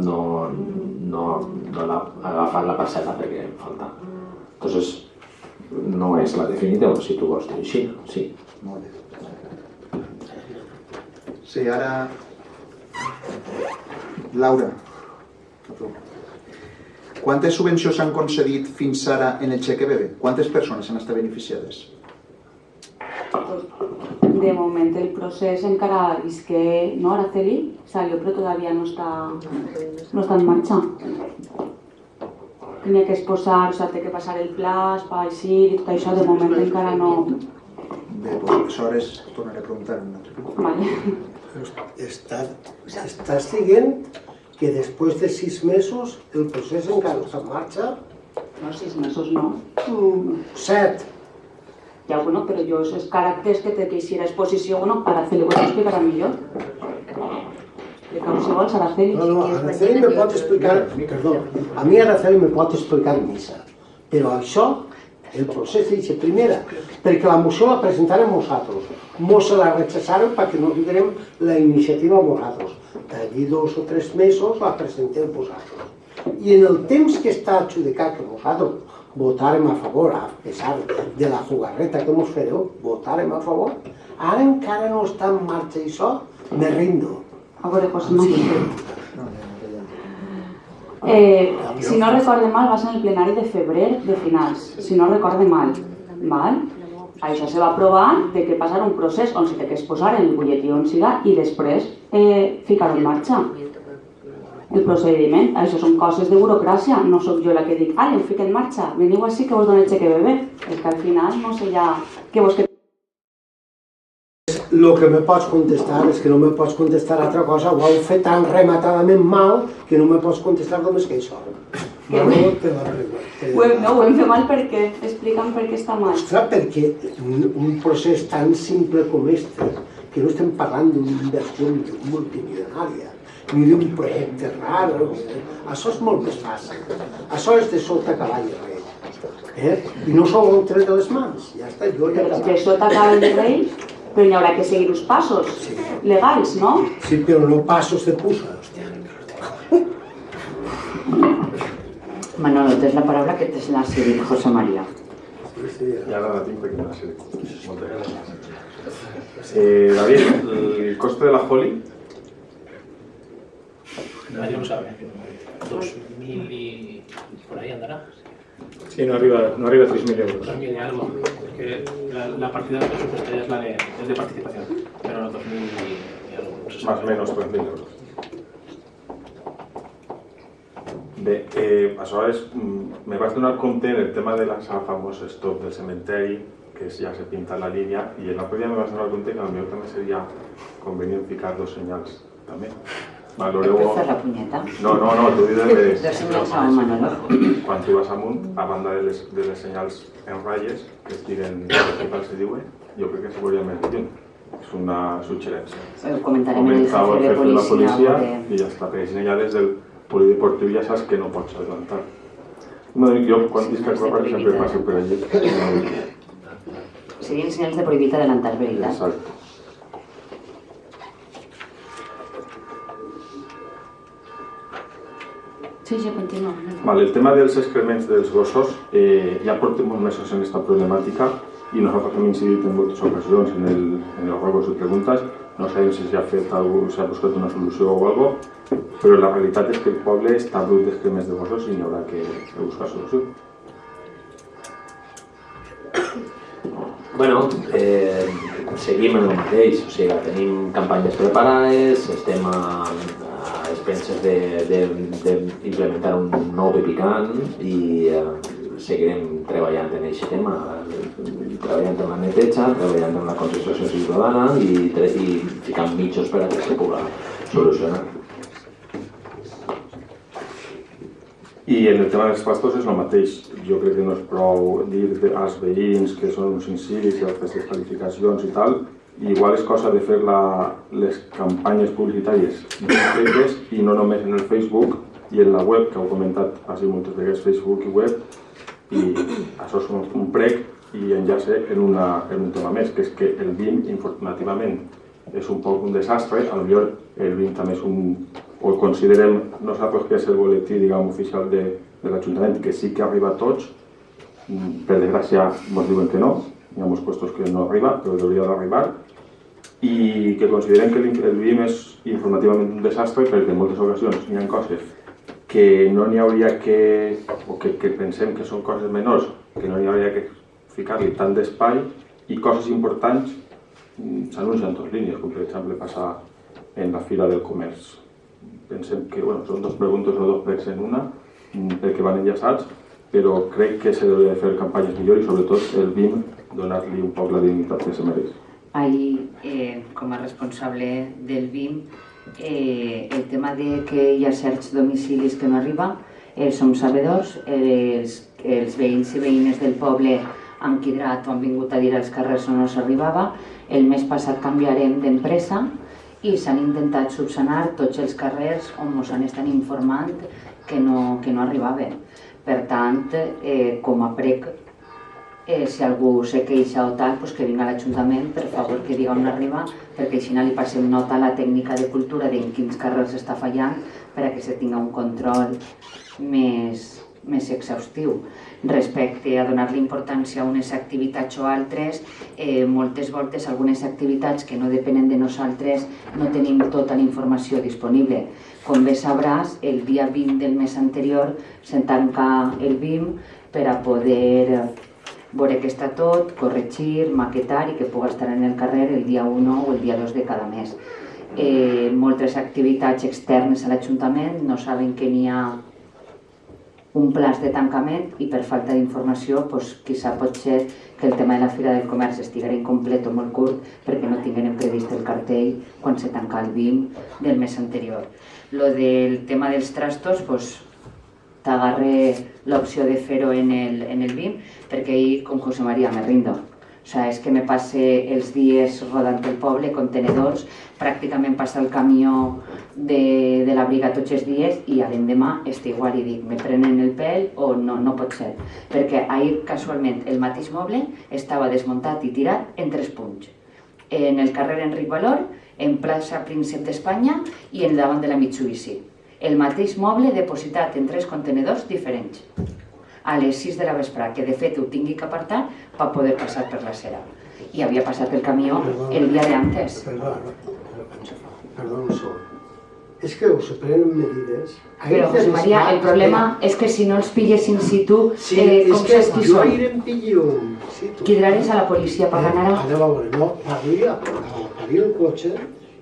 agafat la parcel·la perquè falta. Entonces, no és la definitiva, si tu vols dir així, sí. Molt bé. Sí, ara... Laura. Quantes subvencions s'han concedit fins ara en el Cheque Bebé? ¿Cuántas personas han estat beneficiades? De moment el procés encara és que no, Araceli salió però todavía no está en marcha. Tenía que exposar, o sea, té que passar el plaç, va així, i tot això de moment encara no... Bé, doncs aleshores tornaré a preguntar un altre cop. Vale. Estàs dient que després de 6 mesos el procés encara està en marxa? No, 6 mesos no. 7. Ja, bueno, però jo esos caràcters que te quisiera exposició, bueno, Araceli ho explicarà millor. Explicamos igual a Araceli. No, Araceli me pot explicar, perdó, a mi Araceli me pot explicar missa, però això, el procés dice primera, perquè la moció la presentarem nosaltres, mos se la rechazaron perquè no tindrem la iniciativa nosaltres. D'allí 2 o 3 mesos la presentem vosaltres. I en el temps que està adjudicat que nosaltres votarem a favor, a pesar de la jugarreta que mos fareu, votarem a favor, ara encara no està en marxa això, me rindo. A veure, pues no. Si no recorde mal, va ser en el plenari de febrer de finals, si no recorde mal. Val? Això se va aprovar de que passara un procés on se té que exposar en el butlletí on siga i després ficar-ho en marxa. El procediment, això són coses de burocràcia, no sóc jo la que dic, ho fica en marxa, veniu així que vos dono el xeque bebè. És que al final no sé ja què vos... El que me pots contestar és que no me pots contestar altra cosa, ho heu fet tan rematadament mal que no me pots contestar només que això. No, ho hem fet mal perquè explica'm per què està mal. Ostres, perquè un procés tan simple com este, que no estem parlant d'una inversió multimilionària, ni d'un projecte raro, això és molt més fàcil. Això és de sota cavall i rei. I no sou el tret de les mans, ja està, jo ja de sota cavall i rei, però hi haurà que seguir els passos legals, no? Sí, però no passos de puça. Manolo, tens la paraula que te l'ha cedit José María. I ara la tinc perquè me l'ha cedit. Moltes gràcies. David, el coste de la Holly? Nadie lo sabe. 2.000 y por ahí andará. Sí, no arriba a 3.000 euros. 2.000 y algo. Porque la partida presupuestaria es de participación, pero no 2.000 y algo. Más o menos 3.000 euros. Bé, aleshores me vaig donar compte en el tema de la famosa stop del cementeri, que ja se pinta la línia, i l'altre dia me vaig donar compte que potser també seria convenient ficar dos senyals, també. Valoreu... Fer la punyeta? No, t'ho dic de... De senyals a Manolo. Quan tu vas amunt, a banda de les senyals en ratlles, que es diuen, que tal se diuen, jo crec que se veuria més lluny. És una suggerència. Ho comentarem en el jefe de policia. I ja està, perquè si no ja des del polideportiu ja saps que no pots adelantar. No dic jo, quan disc que per sempre passo per allí. Serien senyals de prohibit adelantar, veritat? Exacte. Sí, continua. Vale, el tema dels excrements dels gossos, ja portem molts mesos en aquesta problemàtica i nosaltres hem incidit en moltes ocasions en els ruegos i preguntes. No sabem si s'ha fet alguna cosa, s'ha buscat una solució o alguna cosa, però la realitat és que el poble està brut d'excrements de gossos i n'hi haurà que buscar solució. Bueno, seguim en el mateix, o sigui, tenim campanyes preparades, estem a expenses d'implementar un nou pepicant i seguirem treballant en aquest tema, treballant en la neteja, treballant en la concentració ciutadana i ficant mitjos per a que se pugui solucionar. I en el tema dels pastos és el mateix. Jo crec que no és prou dir als veïns que són uns incivis i altres desqualificacions i tal. Igual és cosa de fer les campanyes publicitàries i no només en el Facebook i en la web, que heu comentat així moltes vegades, Facebook i web, i això és un prec i enllaça en un tema més, que és que el BIM informativament és un poc un desastre. Potser el BIM també és o considerem nosaltres que és el boletí, diguem, oficial de l'Ajuntament, que sí que arriba a tots. Per desgràcia ens diuen que no, hi ha molts puestos que no arriba, però hauria d'arribar, i que considerem que el BIM és informativament un desastre perquè en moltes ocasions hi ha coses que no n'hi hauria que, o que pensem que són coses menors, que no n'hi hauria que ficar-li tant d'espai, i coses importants s'anuncien en dues línies, com per exemple passar en la Fira del Comerç. Pensem que són dos preguntes o dos pregs en una, perquè van enllaçats, però crec que s'hauria de fer campanyes millor i sobretot el BIM donar-li un poc la dignitat que se mereix. Ahir, com a responsable del BIM, el tema de que hi ha certs domicilis que no arriba, som sabedors, els veïns i veïnes del poble han quidrat o han vingut a dir als carrers on no s'arribava. El mes passat canviarem d'empresa i s'han intentat subsanar tots els carrers on ens han estat informant que no arribaven. Per tant, com a prec, si algú se queixa o tal, que vingui a l'Ajuntament, per favor, que diga on arriba, perquè així li passem nota a la tècnica de cultura de en quins carrers està fallant, perquè se tingui un control més més exhaustiu. Respecte a donar-li importància a unes activitats o altres, moltes voltes algunes activitats que no depenen de nosaltres no tenim tota la informació disponible. Com bé sabràs, el dia 20 del mes anterior se'n tanca el BIM per a poder veure que està tot, corregir, maquetar i que pugui estar en el carrer el dia 1 o el dia 2 de cada mes. Moltes activitats externes a l'Ajuntament no saben que n'hi ha un plaç de tancament i per falta d'informació quizà pot ser que el tema de la Fira del Comerç estiguera incomplet o molt curt perquè no tingueren previst el cartell quan se tanca el BIM del mes anterior. Lo del tema dels trastos, t'agarré l'opció de fer-ho en el BIM perquè ahir, com José María, me rindo. És que me passe els dies rodant el poble, contenedors, pràcticament passa el camió de la briga tots els dies i l'endemà està igual i dic, me prenen el pèl o no pot ser. Perquè ahir casualment el mateix moble estava desmuntat i tirat en 3 punts. En el carrer Enric Valor, en plaça Príncep d'Espanya i en davant de la Mitsubishi. El mateix moble depositat en 3 contenedors diferents. A les 6 de la vesprà, que de fet ho tingui que apartar per poder passar per la cera. I havia passat el camió el dia d'antes. Perdona un segon. És que se prenen medides... Però, José María, el problema és que si no els pillessin situ, com saps qui jo són? ahir em pillo un situ. Cridaràs a la policia per anar a... Anem a veure, no, parir el cotxe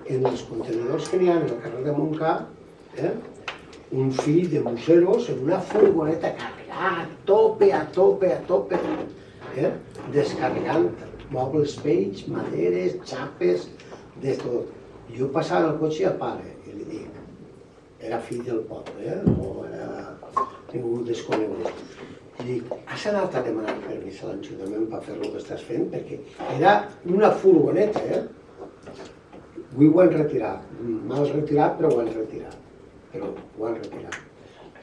en els contenidors que n'hi ha en el carrer de Montcà, un fill de busseros en una furgoneta carregada a tope, descarregant mobles vells, maderes, xapes, de tot. Jo passava el cotxe a pare i li dic, era fill del poble, no era ningú desconegut. I dic, has anat a demanar permís a l'Ajuntament per fer el que estàs fent? Perquè era una furgoneta, Avui ho han retirat, mal retirat, però ho han retirat. Però ho han retirat.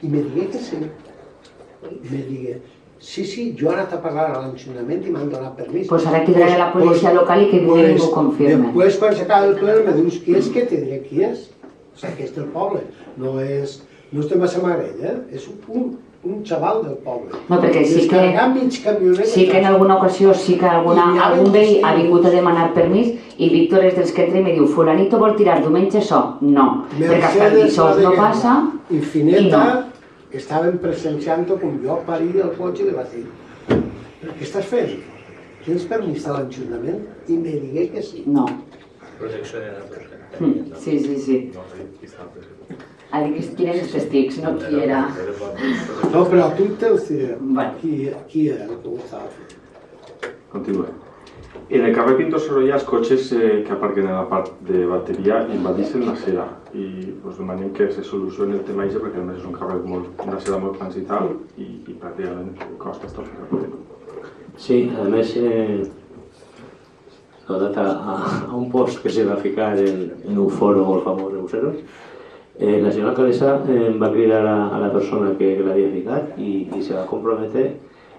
I me digué que sí. Me digué, sí, jo he anat a parlar a l'Ajuntament i m'han donat permís. Pues ara cridaré a la policia local i que ningú ho confirme. Després, quan s'acaba el ple, me dius qui és, que te diré qui és. O sigui, que és del poble. No és de Massamarell, és un xaval del poble. No, perquè sí que en alguna ocasió sí que algun veí ha vingut a demanar permís i Víctor és dels que entra i me diu fulanito vol tirar diumenge això. No, perquè hasta el dijous no passa i Fineta estaven presenciant-ho com jo parir el cotxe i li vaig dir, què estàs fent? Tens permís a l'Ajuntament? I me digué que sí. No. Protecció de datos. Sí. Ha dit que eren els testics, no qui era. No, però a tu te'ls diré. Qui era el que ho estava fent? Continúe. En el carrer Pinto Sorolla, els cotxes que aparquen en la part de bateria invadeixen la acera i demanem que se solucioni el tema perquè a més és un carrer una acera molt transital i pràcticament costa estar fent. Sí, a més, notat a un post que se va ficar en un foro molt famós de Busseros, la senyora alcaldessa va cridar a la persona que l'havia ficat i se va comprometre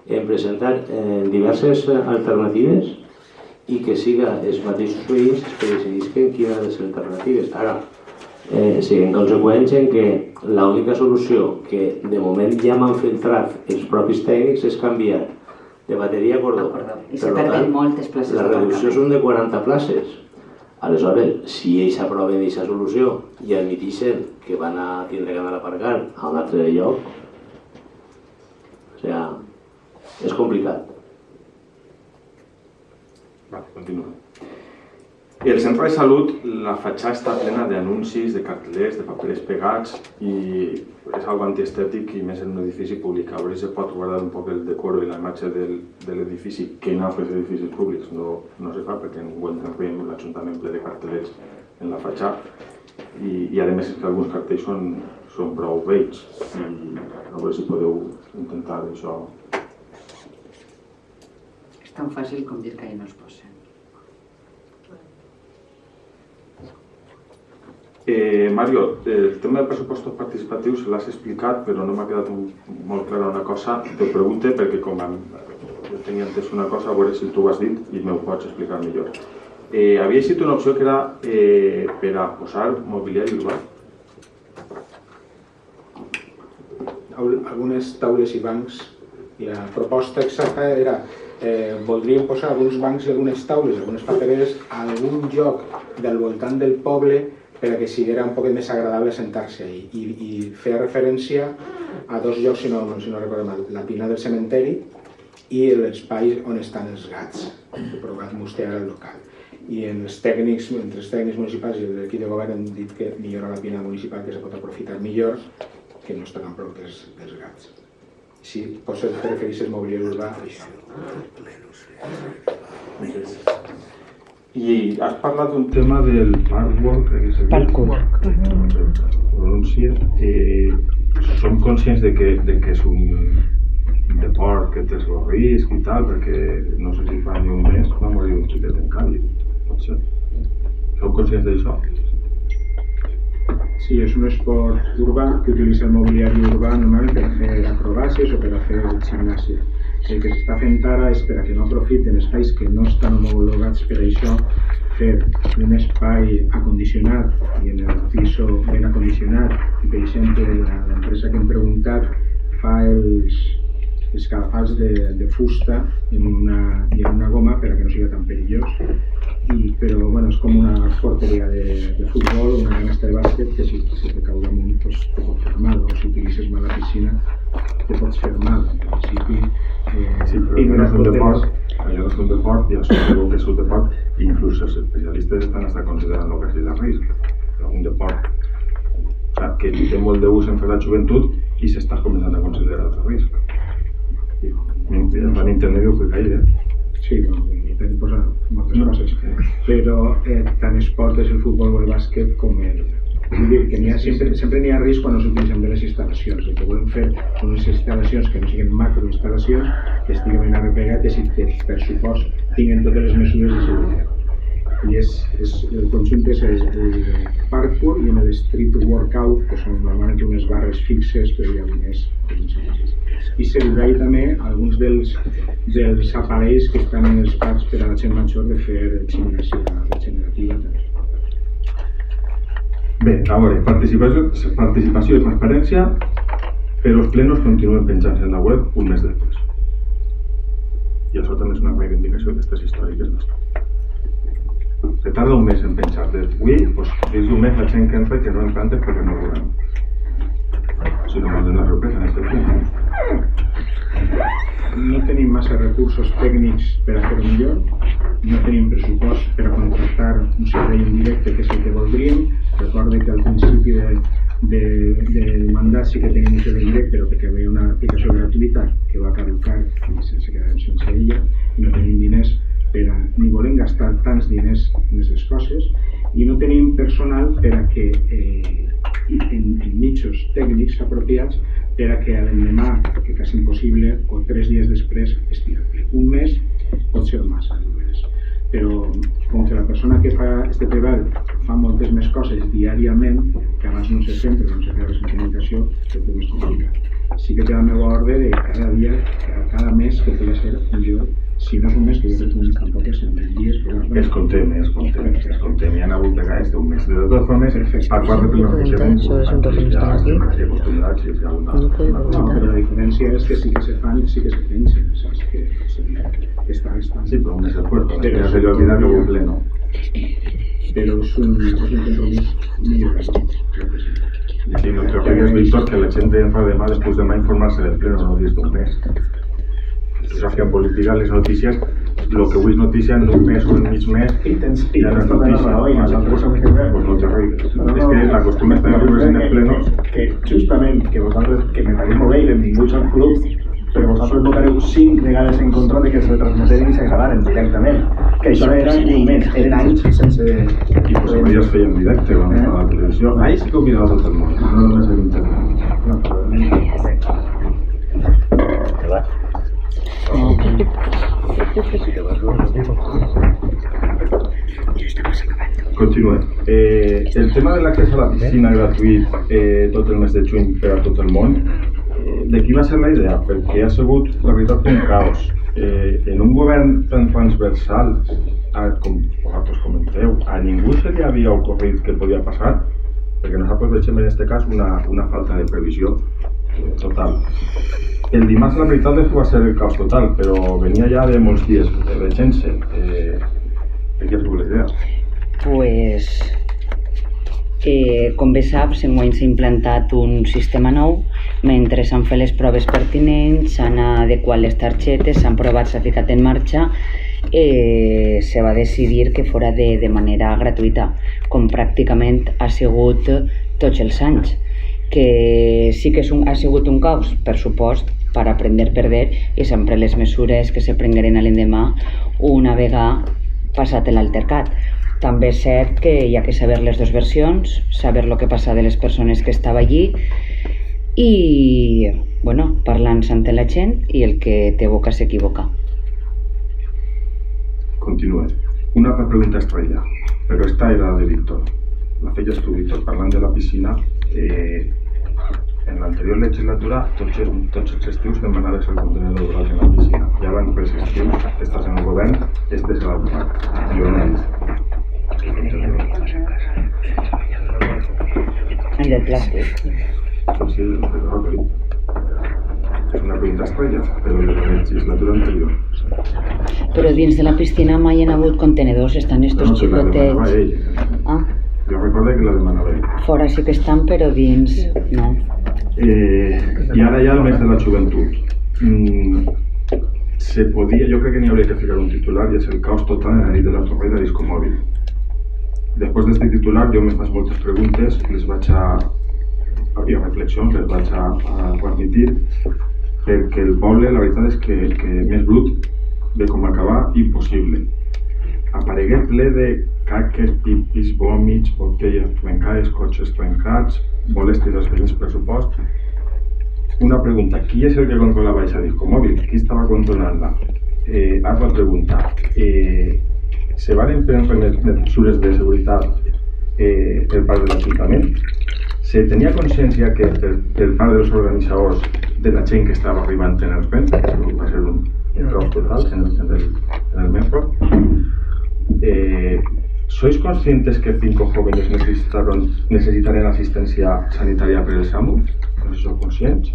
en presentar diverses alternatives i que siga els mateixos veïns que decidisquen quines han de ser alternatives. Ara, siguin conseqüents en que l'única solució que de moment ja m'han filtrat els propis tècnics és canviar de bateria a cordó. I se perden moltes places la reducció són de 40 places. Aleshores, si ells aproven aquesta solució i admitixen que van a tindre que anar a aparcar a un altre lloc, o sigui, és complicat. Vale, continuem. El centre de salut, la fatxada està plena d'anuncis, de cartellers, de papers pegats i és algo antiestètic i més en un edifici públic. A veure si se pot guardar un poc el decoro i la imatge de l'edifici que en altres edificis públics no se fa perquè ningú entra en l'Ajuntament ple de cartellers en la fatxada i a més és que alguns cartells són prou vells i a veure si podeu intentar això. És tan fàcil com dir que ahí no es posen. Mario, el tema de pressupostos participatius se l'has explicat, però no m'ha quedat molt clara una cosa. Te pregunte perquè com jo tenia entès una cosa, a veure si tu ho has dit i m'ho pots explicar millor. Havia estat una opció que era per a posar mobiliari urbà. algunes taules i bancs. La proposta exacta era voldríem posar alguns bancs i algunes taules, algunes papereres a algun lloc del voltant del poble per a que siguera un poc més agradable sentar-se ahí. I feia referència a dos llocs, si no recordo mal, la pina del cementeri i l'espai on estan els gats, que provat vostè ara al local. I entre els tècnics municipals i l'equip de govern hem dit que millora la pina municipal, que se pot aprofitar millor, que no està tan prop dels gats. Si pots referir-se al mobiliari urbà, això. I has parlat d'un tema del parkour, crec que és el pronuncia. Som conscients de que és un deport que té el seu risc i tal, perquè no sé si fa ni un mes va morir un xiquet en Càlid. Som conscients d'això? Sí, és un esport urbà que utilitza el mobiliari urbà normalment per fer acrobàcies o per fer gimnàsia. El que s'està fent ara és per a que no aprofiten espais que no estan homologats per això, fer un espai acondicionat i en el piso ben acondicionat. I per exemple, l'empresa que hem preguntat fa els calafals de fusta i en una goma per a que no sigui tan perillós. Però bueno, és com una porteria de futbol, una canasta de bàsquet que si te cau damunt te pot fer mal, o si utilitzes mal la piscina te pots fer mal. En principi, sí, però no és un deport, allò no és un deport i això segur que és un deport i inclús els especialistes estan considerant que és de risc. Però un deport que té molt d'ús en fer la joventut i s'està començant a considerar de risc. Van internet i ho fui gaire. Sí, hem posat moltes coses, però tant esport és el futbol o el bàsquet com el... Vull dir que sempre n'hi ha risc quan no s'utilitzen bé les instal·lacions. El que volem fer són unes instal·lacions que no siguin macroinstal·lacions, que estiguen ben arreplegades i que per supost tinguin totes les mesures de seguretat. I el conjunt és el parkour i el street workout, que són normalment unes barres fixes, però hi ha unes i s'educaria també alguns dels aparells que estan en els parcs per a la gent major de fer gimnàsia regenerativa. Bé, a veure, participació i transparència, però els plenos continuen penjant en la web un mes després. I això també és una reivindicació d'aquestes històriques nostres. Se tarda un mes en penjar-te. Avui, dins d'un mes la gent que entra que no en plantes perquè no veurem. Si no manden la sorpresa en este punt. No tenim massa recursos tècnics per a fer-ho millor, no tenim pressupost per a contractar un servei indirecte que és el que voldríem. Recorde que al principi del mandat sí que tenim un servei directe, però perquè hi havia una aplicació gratuïta que va caducar i sense quedar sense ella, i no tenim diners ni volem gastar tants diners en aquestes coses, i no tenim personal per a que en nichos tècnics apropiats per a que l'endemà, que quasi impossible, o 3 dies després estigui ple. Un mes pot ser massa, però com que la persona que fa aquest treball fa moltes més coses diàriament, que abans no se fem, però no se feia res en comunicació, és més complicat. Sí que té la meva ordre de cada dia, cada mes que pugui ser millor. Si no és un mes, que jo crec que tampoc és en 10 dies, però... Escoltem, hi ha hagut vegades d'un mes. De totes formes, a quart de primer procediment, ja estem acostumbrats i ja una... No, però la diferència és que sí que se fan i sí que se pensen, saps? Que està. Sí, però un mes després, perquè ja se li olvida que ho pleno. Però és un compromís millorat. Sí, no creo que es Víctor que la gente entra de mal después de más informarse del pleno no dies d'un mes. Tu saps que en política les notícies, el que avui és notícia en un mes o en mig mes, ja no és notícia. Pues no te rigues. És que la costumbre està de veure en els plenos. Que justament que vosaltres, que me pareix molt bé i benvinguts al club, però vosaltres votareu 5 vegades en contra de que se retransmeteren i se gravaren directament. Que això era un mes, eren anys sense... I pues avui ja es feia en directe, quan estava a la televisió. Ahí sí que ho mirava tot el món, no només en internet. Continuem. El tema de l'accés a la piscina gratuït tot el mes de juny per a tot el món, de qui va ser la idea? Perquè ha sigut, la veritat, un caos. En un govern tan transversal, com vosaltres comenteu, a ningú se li havia ocorrit que podia passar, perquè nosaltres veiem en aquest cas una falta de previsió total. El dimarts la veritat és que va ser el caos total, però venia ja de molts dies de gent-se. De què és la idea? Pues, com bé saps, enguany s'ha implantat un sistema nou, mentre s'han fet les proves pertinents, s'han adequat les targetes, s'han provat, s'ha ficat en marxa, se va decidir que fora de manera gratuïta, com pràcticament ha sigut tots els anys. Que sí que ha sigut un caos, per supost, per aprendre a perder, i sempre les mesures que se prengueren a l'endemà una vegada passat l'altercat. També és cert que hi ha que saber les dues versions, saber el que passa de les persones que estava allí i, bueno, parlant-se amb la gent, i el que té boca s'equivoca. Continue. Una altra pregunta estrella, però esta era de Víctor. La feies tu, Víctor, parlant de la piscina. En l'anterior legislatura, tots els estius demanaves el contenidor groc en la piscina. I ara en els estius, estàs en el govern, és desadequat. Jo no he vist. El del plàstic. Sí, és una pregunta estrella, però de la legislatura anterior. Però dins de la piscina mai hi ha hagut contenedors, estan estos xicotets. Jo recordo que la demanava ell. Fora sí que estan, però dins no. I ara ja el mes de la joventut. Se podia, jo crec que n'hi hauria que ficar un titular, i és el caos total en la nit de la Torre de Disco Mòbil. Després d'aquest titular jo me faig moltes preguntes, les vaig a reflexions, les vaig a transmitir, perquè el poble la veritat és que més brut de com acabar, impossible. Aparegué ple de caques, pipis, vòmits, botelles trencades, cotxes trencats, molèsties als veïns, pressupost. Una pregunta, qui és el que controlava aquesta discomòbil? Qui estava controlant-la? Altra pregunta, se van prendre mesures de seguretat per part de l'Ajuntament? Se tenia consciència que per part dels organitzadors de la gent que estava arribant en el tren, que va ser un caos total en el metro? ¿Sois conscientes que 5 jóvenes necesitaran asistencia sanitaria per el SAMU? No sou conscients?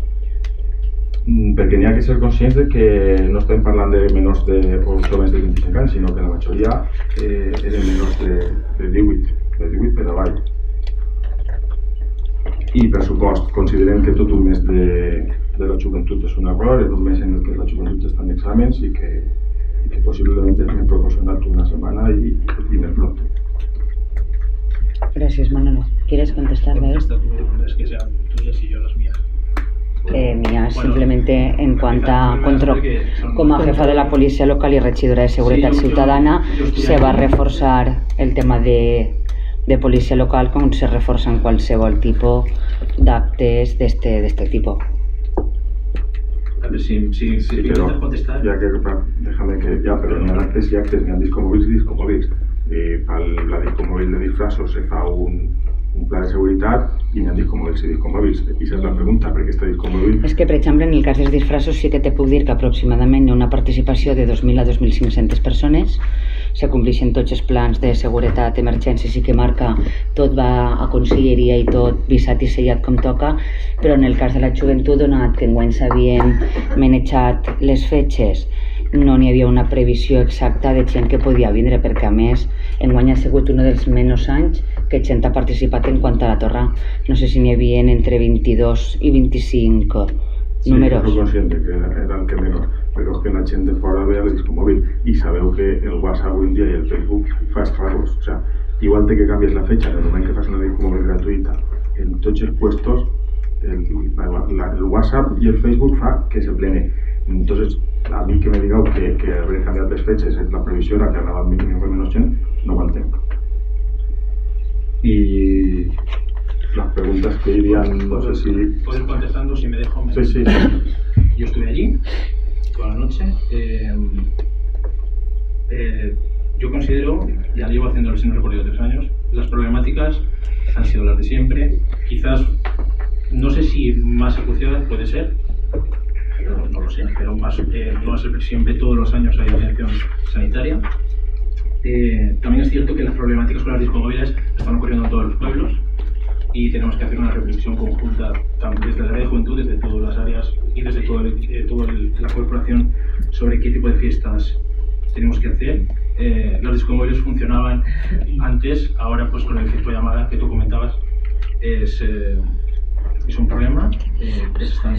Perquè n'hi ha que ser conscients de que no estem parlant de menors o jóvens de 25 anys, sinó que la majoria eren menors de 18 per avall. I, per supost, considerem que tot un mes de la joventut és un error, és un mes en què la joventut està en exàmens i que posiblement es m'he proporcionat una setmana i més pronto. Gracias, Manolo. ¿Quieres contestarle a esto? Es que sean tuyas y yo las mías. Mías, simplemente en cuanto a control, como jefa de la Policía Local y regidora de Seguridad Ciutadana, se va a reforzar el tema de Policia Local com se reforça en qualsevol tipus d'actes d'este tipus. A ver si intentas contestar. Ya que, déjame que, ya, pero en actes y actes, en discomòbils i discomòbils. La discomòbil de disfraços se fa un pla de seguretat i n'hi ha discomòbils i discomòbils. I aquesta és la pregunta, perquè aquesta discomòbil... És que, per exemple, en el cas dels disfraços sí que te puc dir que aproximadament hi ha una participació de 2.000 a 2.500 persones, se compleixen tots els plans de seguretat, emergència, sí que marca, tot va a conselleria i tot visat i sellat com toca, però en el cas de la joventut, donat que enguany s'havien manejat les fetges, no n'hi havia una previsió exacta de gent que podia vindre, perquè a més enguany ha sigut un dels menys anys que gent ha participat en quant a la torre. No sé si n'hi havia entre 22 i 25 números. Sí, soc conscient que era el que menys, però que la gent de fora ve a l'Discomòbil i sabeu que el WhatsApp avui en dia i el Facebook fa estragos. O sea, igual que canvies la fecha en el moment que fas una Discomòbil gratuïta en tots els puestos, el WhatsApp i el Facebook fa que se plene. Entonces, a mí que me diga que haber cambiado las fechas es la previsión a que habrá mínimo menos gente, no lo tengo. Y las preguntas que irían, no sé si... Puedo ir contestando si me dejo. Sí. Yo estuve allí toda la noche. Yo considero, ya llevo haciendo el recorrido 3 años, las problemáticas han sido las de siempre. Quizás, no sé si más acuciadas puede ser, no lo sé, pero más, no va a ser siempre, todos los años hay atención sanitaria. También es cierto que las problemáticas con las discomóviles están ocurriendo en todos los pueblos. y tenemos que hacer una reflexión conjunta desde el área de juventud, desde todas las áreas y desde toda la corporación sobre qué tipo de fiestas tenemos que hacer. Los discomóviles funcionaban antes, ahora pues con el efecto llamada que tú comentabas es un problema, se están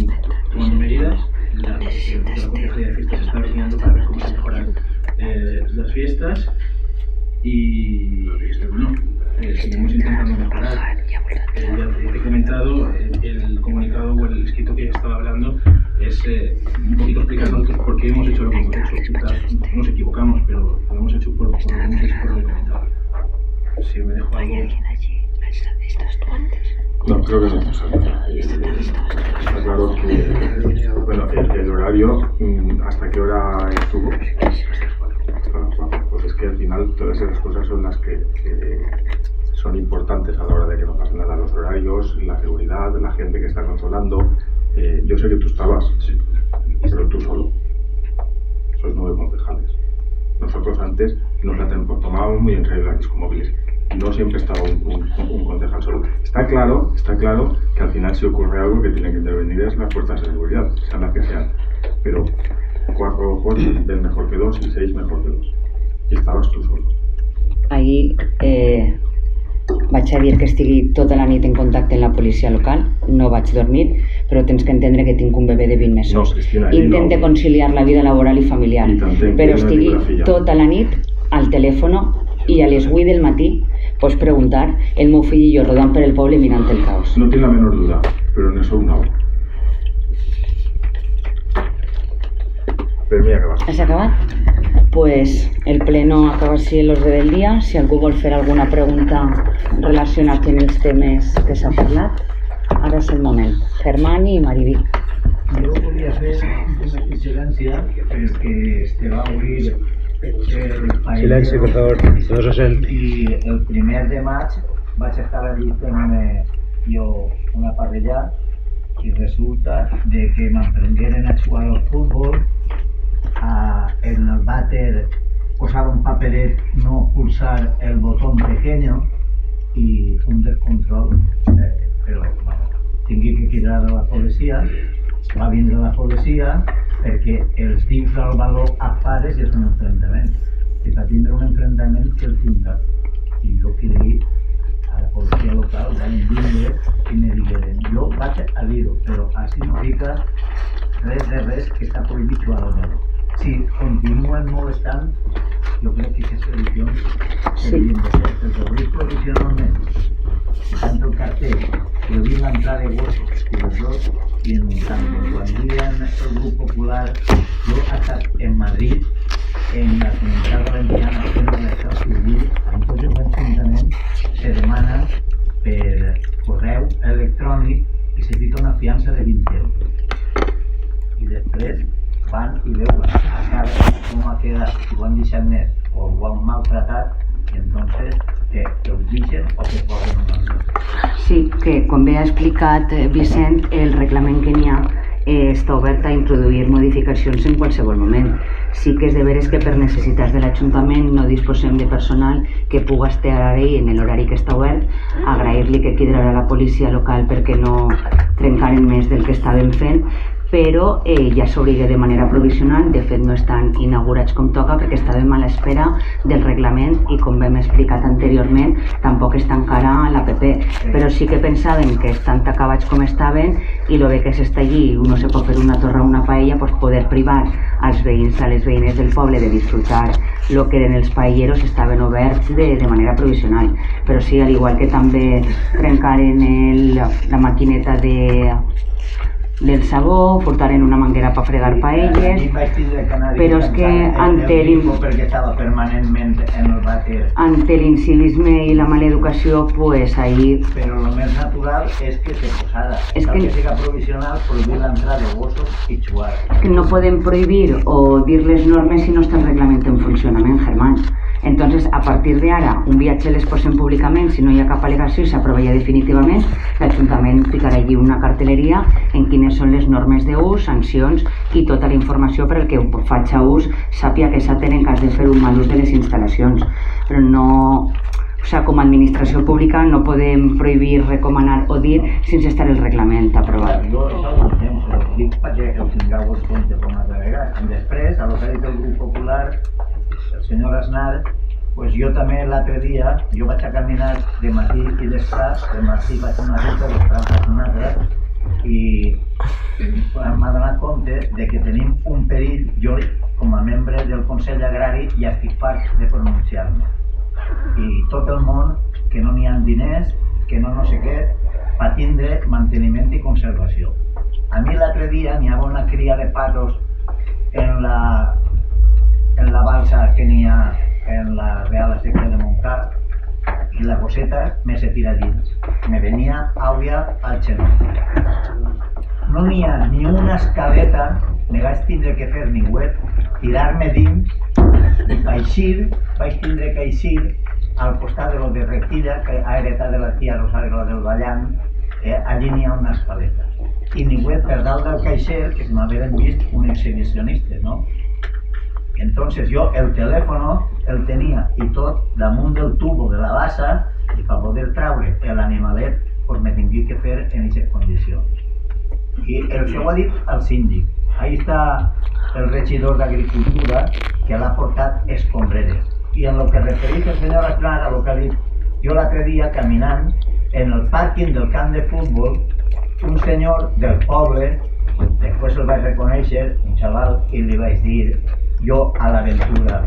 tomando medidas, la Consejería de Fiestas se está reuniendo para ver cómo se mejoran las fiestas y bueno, seguimos intentando mejorar. Ya te he comentado, el comunicado o el escrito que estaba hablando es un poquito explicando por qué hemos hecho lo que hemos hecho. Quizás nos equivocamos, pero lo hemos hecho por lo que hemos hecho por lo que he comentado. Si me dejo algo... No, creo que no es necesario. Está claro que bueno, el horario, ¿hasta qué hora estuvo? Pues es que al final todas esas cosas son las que son importantes a la hora de que no pase nada. Los horarios, la seguridad, la gente que está controlando. Yo sé que tú estabas, sí, pero tú solo. Sois 9 concejales. Nosotros antes nos la tomábamos muy en serio las discomóviles. No siempre estaba un concejal solo. Está claro que al final si ocurre algo que tiene que intervenir es las fuerzas de seguridad, sean las que sean. Pero 4 ojos ven mejor que 2 y 6 mejor que 2. I estabas tu solo. Ahir vaig a dir que estigui tota la nit en contacte amb la policia local, no vaig dormir, però tens que entendre que tinc un bebè de 20 mesos. No, Cristina, Intente conciliar la vida laboral i familiar, però estigui tota la nit al telèfon i a les 8 del matí pots preguntar el meu fill i jo rodant per el poble mirant el caos. No tinc la menor duda, però en eso una hora. Per mi ha acabat. Has acabat? Pues el pleno acaba així l'ordre del dia. Si algú vol fer alguna pregunta relacionada amb els temes que s'ha parlat, ara és el moment. Germani i Mariví. Jo volia fer una vigilància perquè se va obrir el país. Silenci, per favor, no se sent. I el 1 de maig vaig estar allí fent jo una parrella i resulta de que m'aprengueren a jugar al futbol. En el váter posaba un paperet no pulsar el botón pequeño y un descontrol, pero bueno, tingui que cridar a la policia, va vindre la policia perquè els dius al valor a pares és un enfrontament, i va tindre un enfrontament que el tindrà, i jo cridé a la policia local, van vindre i me digueren, jo vaig a dir-ho, però així no fica res de res que està prohibit jugar al valor. Si continuen molestant, jo crec que aquestes edicions serien de ser. Els obrís provisionalment, tant el cartell, prohibint l'entrada de gossos i els dos, i en tant quan diguin el grup popular, jo he estat en Madrid, en la Comunitat Valenciana, fent això, i dir, en tots els ajuntaments se demana per correu electrònic i se fica una fiança de 20 euros. I després van i veuen a cara com ha quedat, si ho han deixat net o ho han maltratat, i entonces que ho deixen o que posen un altre. Sí, que com bé ha explicat Vicent, el reglament que n'hi ha està obert a introduir modificacions en qualsevol moment. Sí que és de veres que per necessitats de l'Ajuntament no disposem de personal que puga estar ara i en l'horari que està obert, agrair-li que cridarà a la policia local perquè no trencaren més del que estàvem fent, però ja s'obliga de manera provisional, de fet no estan inaugurats com toca perquè estàvem a l'espera del reglament i com hem explicat anteriorment tampoc està encara a l'APP, però sí que pensàvem que estan acabats com estaven i el bé que s'està allí, uno se pot fer una torra o una paella, pues poder privar als veïns, a les veïnes del poble de disfrutar el que eren els paelleros estaven oberts de manera provisional, però sí, al igual que també trencaren la maquineta del sabó, furtaren una manguera per fregar paelles, però és que ante l'incivisme i la maleducació, pues ahí... Però el més natural és que se posara, que siga provisional, prohibir l'entrada de gossos i xuar. Que no podem prohibir o dir les normes si no està el reglament en funcionament, Germán. Entonces, a partir de ara, un viatge les posem públicament, si no hi ha cap al·legació i s'aprova ja definitivament, l'Ajuntament ficarà allí una cartelleria en quines són les normes d'ús, sancions i tota la informació per al que faci ús sàpia que s'atén en cas de fer un mal ús de les instal·lacions. Però no O sigui, com a administració pública no podem prohibir, recomanar o dir sense estar el reglament aprovat. Jo això ho entenc, però ho dic perquè ho tingueu en compte com a altra vegada. Després, a lo que ha dit el grup popular, el senyor Aznar, pues jo també l'altre dia, jo vaig a caminar de matí i d'estat, de matí vaig a una ruta, d'estat vaig a una altra, i m'ha donat compte de que tenim un perill. Jo, com a membre del Consell Agrari, ja estic fart de pronunciar-me. I tot el món, que no n'hi ha diners, que no sé què, va tindre manteniment i conservació. A mi l'altre dia n'hi havia una cria de patos en la balsa que n'hi ha en la Real Sequia de Montcar i la gosseta me se tira dins. Me venia àuria al xenó. No n'hi ha ni una escaleta, me vaig tindre que fer ni web, tirar-me dins i vaig tindre que eixir al costat de lo de Rectilla, que ha heretat de la tia Rosario del Vallant, allí n'hi ha una escaleta. I ni web per dalt del caixer, que m'haveren vist un exhibicionista, no? Entonces jo el telèfon el tenia i tot damunt del tubo de la bassa i per poder traure l'animalet pues me tingui que fer en aquestes condicions. I el que ho ha dit el síndic. Ahí està el regidor d'Agricultura que l'ha portat escombreres. I en lo que refereix el senyor Aznar a lo que ha dit, jo l'altre dia caminant en el pàrquing del camp de futbol, un senyor del poble, després el vaig reconèixer, un xaval, i li vaig dir jo a l'aventura,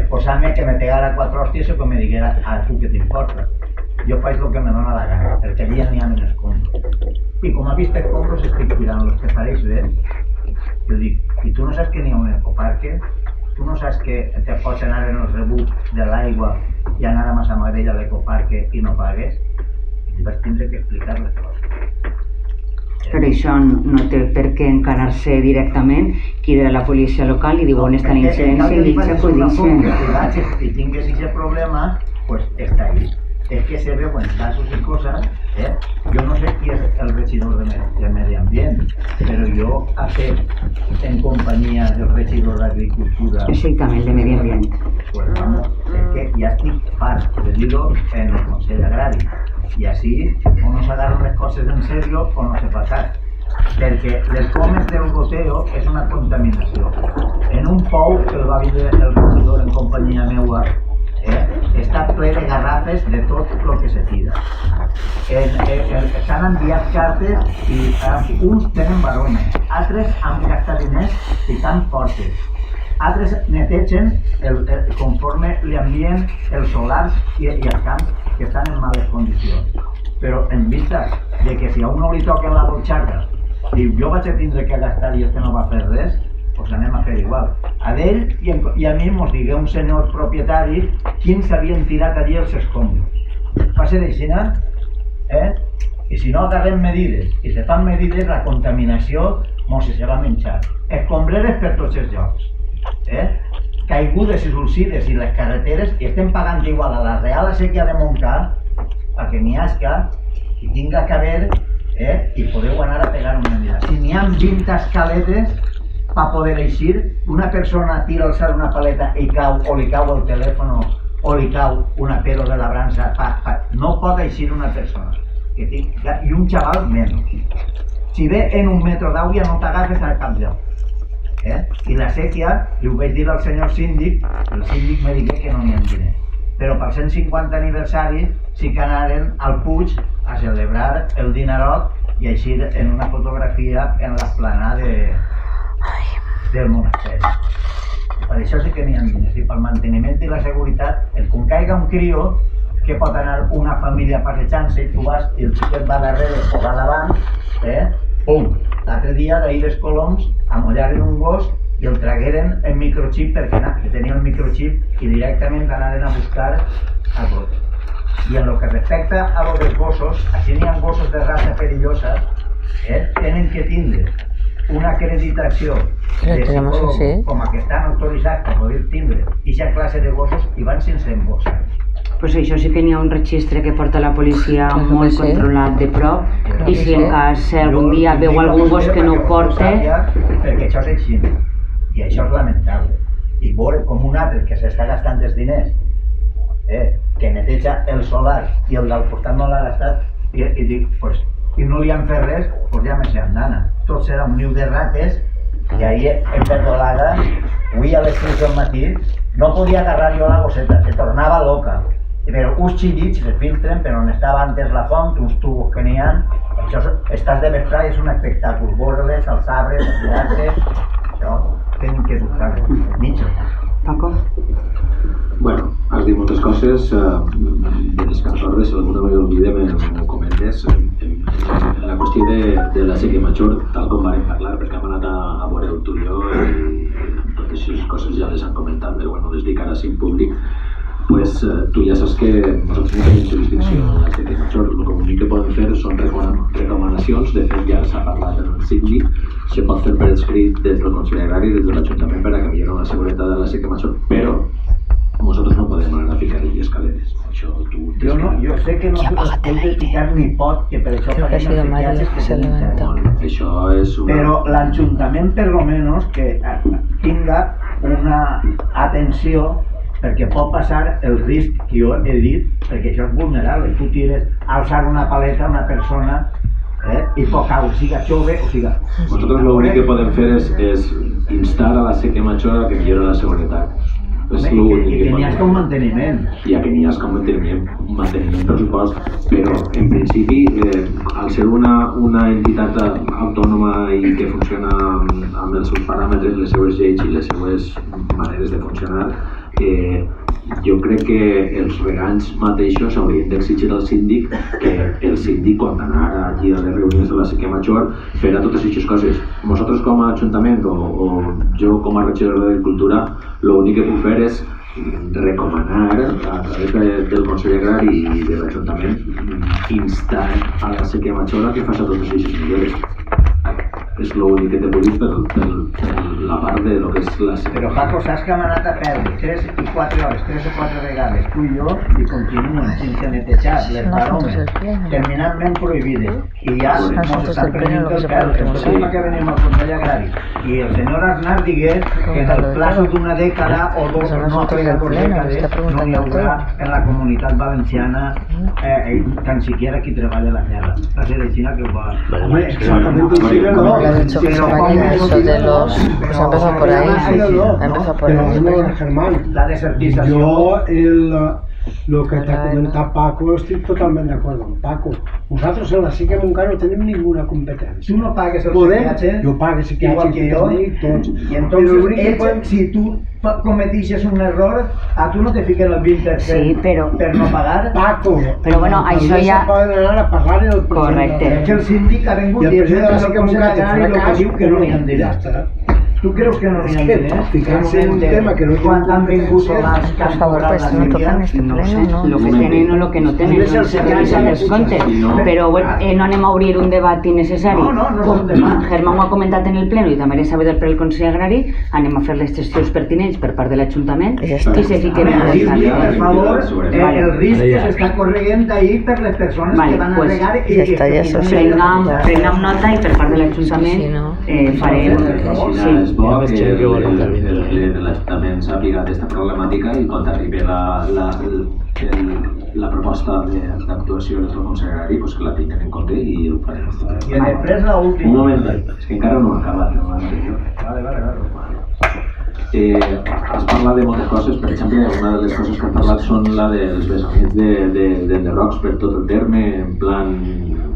posant-me que me pegara 4 hòsties o que me diguera a tu què t'importa. Jo faig el que me dóna la gana, perquè allà n'hi ha en escombros. I com ha vist escombros estic cuidant els que fareix bé. Jo dic, i tu no saps que n'hi ha un ecoparque? Tu no saps que te pots anar en el rebut de l'aigua i anar a Massamarella a l'ecoparque i no pagues? I vaig tindre que explicar les coses. Però això no té per què encarar-se directament qui de la policia local i diu on està l'incidència i dic acudixen. Si tingués aquest problema, pues està ahí. Es que se veuen casos i coses, jo no sé qui és el regidor de Medi Ambient, però jo he fet en companyia del regidor d'Agricultura. Sí, també el de Medi Ambient. Pues vamos, es que ja estic fart de dir-ho en el Consell Agrari. I així, o no s'agarren les coses en sèrio o no se fa cas. Perquè les comes del goteo és una contaminació. En un pou que el va vindre el regidor en companyia meua, està ple de garrafes de tot el que se tira. S'han enviat cartes i uns tenen barones, altres han gastat diners ficant portes, altres netegen conforme li envien els solars i els camps que estan en males condicions. Però en vista de que si a un no li toquen la butxaca, diu jo vaig a tindre que gastar i este no va fer res, doncs anem a fer igual. A ell i a mi mos digué un senyor propietari quins s'havien tirat allí els escombros. Va ser així, I si no agarrem medides i se fan medides, la contaminació mos se va menjar. Escombreres per tots els llocs. Caigudes i sulcides i les carreteres, i estem pagant igual a la Real Sequia de Montcar perquè n'hi hagi i tinga que haver i podeu anar a pegar una mirada. Si n'hi ha 20 escaletes per poder eixir, una persona tira al cel una paleta i cau, o li cau el telèfon o li cau una pedra de la branca, no pot eixir una persona. I un xaval menys. Si ve en 1 metre d'aigua no t'agafes a cap lloc. I la sèquia, li ho vaig dir al senyor síndic, el síndic me digué que no n'hi ha diners. Però pel 150 aniversari sí que anaren al Puig a celebrar el dinerot i eixir en una fotografia en l'esplanada del monasteri. Per això sí que n'hi ha diners. I pel manteniment i la seguretat, com caiga un crio, que pot anar una família passejant-se i tu vas i el xiquet va darrere o va davant, pum! L'altre dia d'ahir dels Coloms amollaren un gos i el tragueren en microchip perquè tenia el microchip i directament anaren a buscar a tot. I en el que respecta a lo dels gossos, així n'hi ha gossos de raça perillosa, tenen que tindre una acreditació de psicòleg com a que estan autoritzats per poder tindre aquesta classe de gossos i van sense embossar. Pues això sí que n'hi ha un registre que porta la policia molt controlat de prop i si en cas algun dia veu algun gos que no ho porta... Perquè això és així i això és lamentable. I veure com un altre que s'està gastant els diners que neteja el solar i el del costat no l'ha gastat, i dic, pues, i no li han fet res, pues ja me sé andana. Tot serà un niu de rates, i ahir en Verdolaga, avui a les 3 del matí, no podia agarrar jo la gosseta, se tornava loca. Però uns xillits se filtren per on estava antes la font, uns tubos que n'hi ha. Això, estàs de vesprà i és un espectacle, veure-les, els arbres, els viatges, això tenim que buscar-ho. Mitja. Paco? Bueno, has dit moltes coses, de les que recordes, si alguna vegada oblidem m'ho comentes. En la qüestió de la sèquia major, tal com vam parlar, perquè hem anat a veure-ho tu i jo, i totes aquestes coses ja les han comentat, però bueno, les dic ara sí en públic. Pues tú ya sabes que nosotros no tenim jurisdicció en la sèquia major, l'únic que podem fer són recomanacions, de fet ja s'ha parlat en el síndic, se pot fer per escrit des del Consell Agrari, des de l'Ajuntament per a que millora la seguretat de la sèquia major, però nosotros no podem anar a ficar-hi escaleres. Això tu... Jo sé que no es pot ficar ni pot, que per això paguem els viatges que se levanta. Això és una... Però l'Ajuntament, per lo menos, que tinga una atenció, perquè pot passar el risc que jo he dit, perquè això és vulnerable. Tu tires a alçar una paleta a una persona i pot caure, siga jove o siga... Nosotros l'únic que podem fer és instar a la sèquia major a que millora la seguretat. I que n'hi hagi un manteniment. I que n'hi hagi un manteniment pressupost, però en principi, al ser una entitat autònoma i que funciona amb els seus paràmetres, les seues lleis i les seues maneres de funcionar, jo crec que els regants mateixos haurien d'exigir al síndic que el síndic, quan anar allí a les reunions de la sèquia major, farà totes aquestes coses. Nosaltres com a ajuntament o jo com a regidor d'Agricultura, l'únic que puc fer és recomanar a través del Consell Agrari i de l'Ajuntament instar a la sèquia major a que faci totes aquestes millores. És l'únic que t'he pogut dir per la part de lo que és la sèquia. Però Paco, saps que hem anat a perdre 3 i 4 hores, 3 o 4 vegades, tu i jo, i continuen sense netejar les baromes, terminantment prohibides. I ja ens estan prenent el pèl. El problema que venim al Consell Agrari. I el senyor Aznar digué que en el plaç d'una dècada o dos, no plega 2 dècades, no hi haurà en la comunitat valenciana tan siquiera qui treballa la terra. Va ser així que ho va... Home, exactament així, no? Ha dicho que se vaya eso de los... Pues ha empezado por ahí. Ha empezado por ahí. Germán, la desertización. Yo, lo que te ha comentado Paco, estoy totalmente de acuerdo con Paco. Nosotros en la sèquia Montcada no tenim ninguna competencia. Tu no pagues el CPH, jo pagues el igual que jo, i entonces si tu cometixes un error, a tu no te fiquen el 20% per no pagar. Paco, però bueno, això ja... se poden anar a parlar en el Correcte. Que el síndic ha vingut i el president de la sèquia Montcada i el que diu que no n'hi ha diners. Tu creus que no n'hi ha diners? Ficar-se en un tema que no quan han vingut solars que han cobrat les línies, no sé, lo que tenen o lo que no tenen, no sé què deixen els comptes, però no anem a obrir un debat innecessari. No és un debat. Germán ho ha comentat en el pleno i també l'he sabut per el Consell Agrari, anem a fer les gestions pertinents per part de l'Ajuntament i se fiquen en el per favor, el risc que s'està corregent ahir per les persones que van a regar i prenguem nota i per part de l'Ajuntament farem... És bo que l'Ajuntament sàpiga aquesta problemàtica i quan arribi la proposta d'actuació del Consell Agrari que la tinguin en compte i ho farem. I després l'última. Un moment, és que encara no ha acabat. Has parlat de moltes coses, per exemple, una de les coses que has parlat són la dels vessaments d'enderrocs per tot el terme, en plan,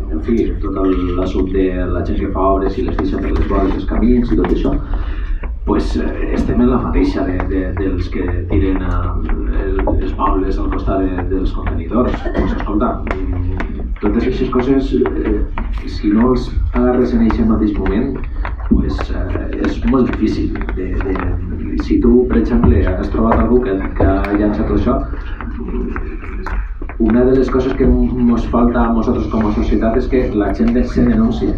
en fi, tot l'assumpte de la gent que fa obres i les deixa per les vores dels camins i tot això. Pues estem en la mateixa dels que tiren els mobles al costat dels contenidors. Pues escolta, totes aquestes coses, si no els agarres en aquest mateix moment, pues és molt difícil. Si tu, per exemple, has trobat algú que ha llançat això, una de les coses que ens falta a nosaltres com a societat és que la gent se denuncia.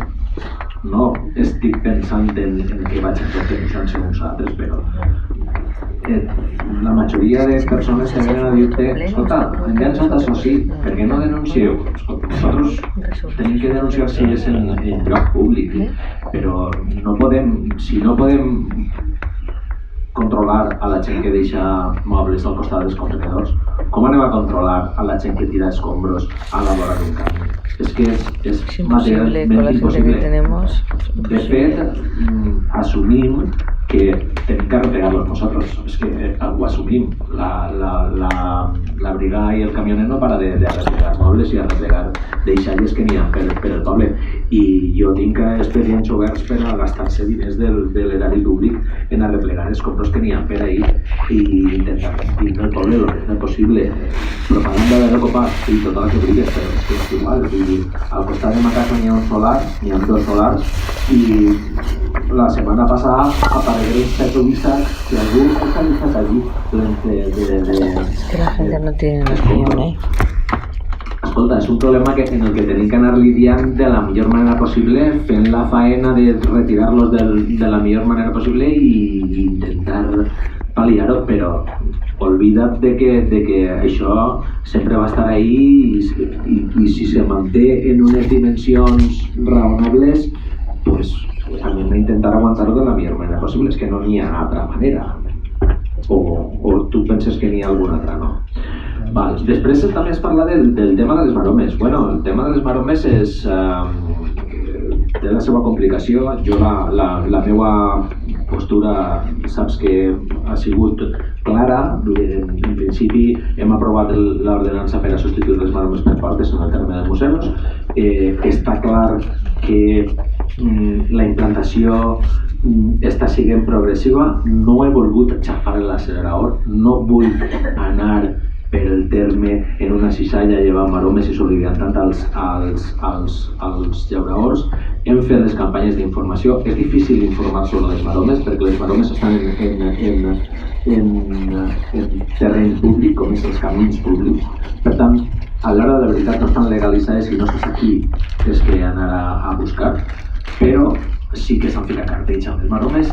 No estic pensant en què vaig estar pensant segons altres, però la majoria de persones que venen a dir-te escolta, hem llançat això sí, per què no denuncieu? Nosaltres tenim que denunciar si és en lloc públic, però no podem, si no podem controlar a la gent que deixa mobles al costat dels contenidors? Com anem a controlar a la gent que tira escombros a la vora d'un camí? Es que es materialment imposible. De fet, assumim que tenim que arreglar-los nosaltres. És que ho assumim. La brigada i el camioner no para de arreglar mobles i arreglar deixalles que n'hi ha per el poble. I jo tinc expedients oberts per a gastar-se diners de l'erari públic en arreglar escombros que n'hi ha per ahir i intentar tindre el poble el més possible. Propaganda de Recopa i tota la que vulguis, però és que és igual. Al costat de ma casa n'hi ha un solar, n'hi ha 2 solars, i la setmana passada aparegué un certificat que algú està deixat allí que la gente no tiene opinión, Escolta, és un problema en el que tenim que anar lidiant de la millor manera possible, fent la faena de retirar-los de la millor manera possible i intentar pal·liar-ho, però oblida't de que això sempre va estar ahí i si se manté en unes dimensions raonables, pues hem d'intentar aguantar-ho de la millor manera possible. És que no n'hi ha altra manera. O tu penses que n'hi ha alguna altra, no? Val. Després també es parla del tema de les maromes. Bueno, el tema de les maromes té la seva complicació. Jo la meva postura saps que ha sigut clara. En principi hem aprovat l'ordenança per a substituir les maromes per portes en el terme dels museus. Està clar que la implantació està sent progressiva. No he volgut aixafar l'accelerador, no vull anar per el terme en una cissalla llevant maromes i s'oblidant tant als llauradors. Hem fet les campanyes d'informació. És difícil informar sobre les maromes perquè les maromes estan en terreny públic, com és els camins públics. Per tant, a l'hora de la veritat no estan legalitzades i no sé a qui és que anar a buscar, però sí que s'han ficat cartells amb les maromes,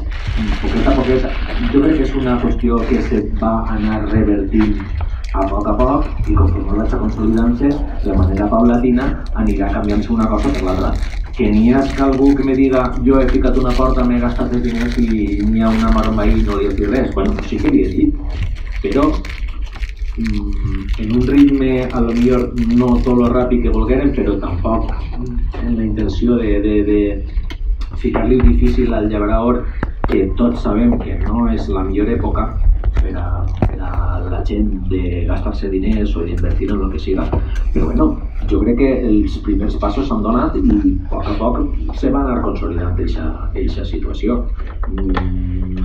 poquet a poquet. Jo crec que és una qüestió que se va anar revertint a poc i conforme vaig consolidant-se, de manera paulatina anirà canviant-se una cosa per l'altra. Que n'hi ha algú que me diga jo he ficat una porta, m'he gastat els diners i n'hi ha una maroma ahí i no li he dit res. Bueno, sí que li he dit, però en un ritme a lo millor no tot lo ràpid que volgueren, però tampoc en la intenció de ficar-li difícil al llaurador, que tots sabem que no és la millor època per a la gent de gastar-se diners o d'invertir en el que siga. Però bueno, jo crec que els primers passos s'han donat i a poc se va anar consolidant aquesta situació.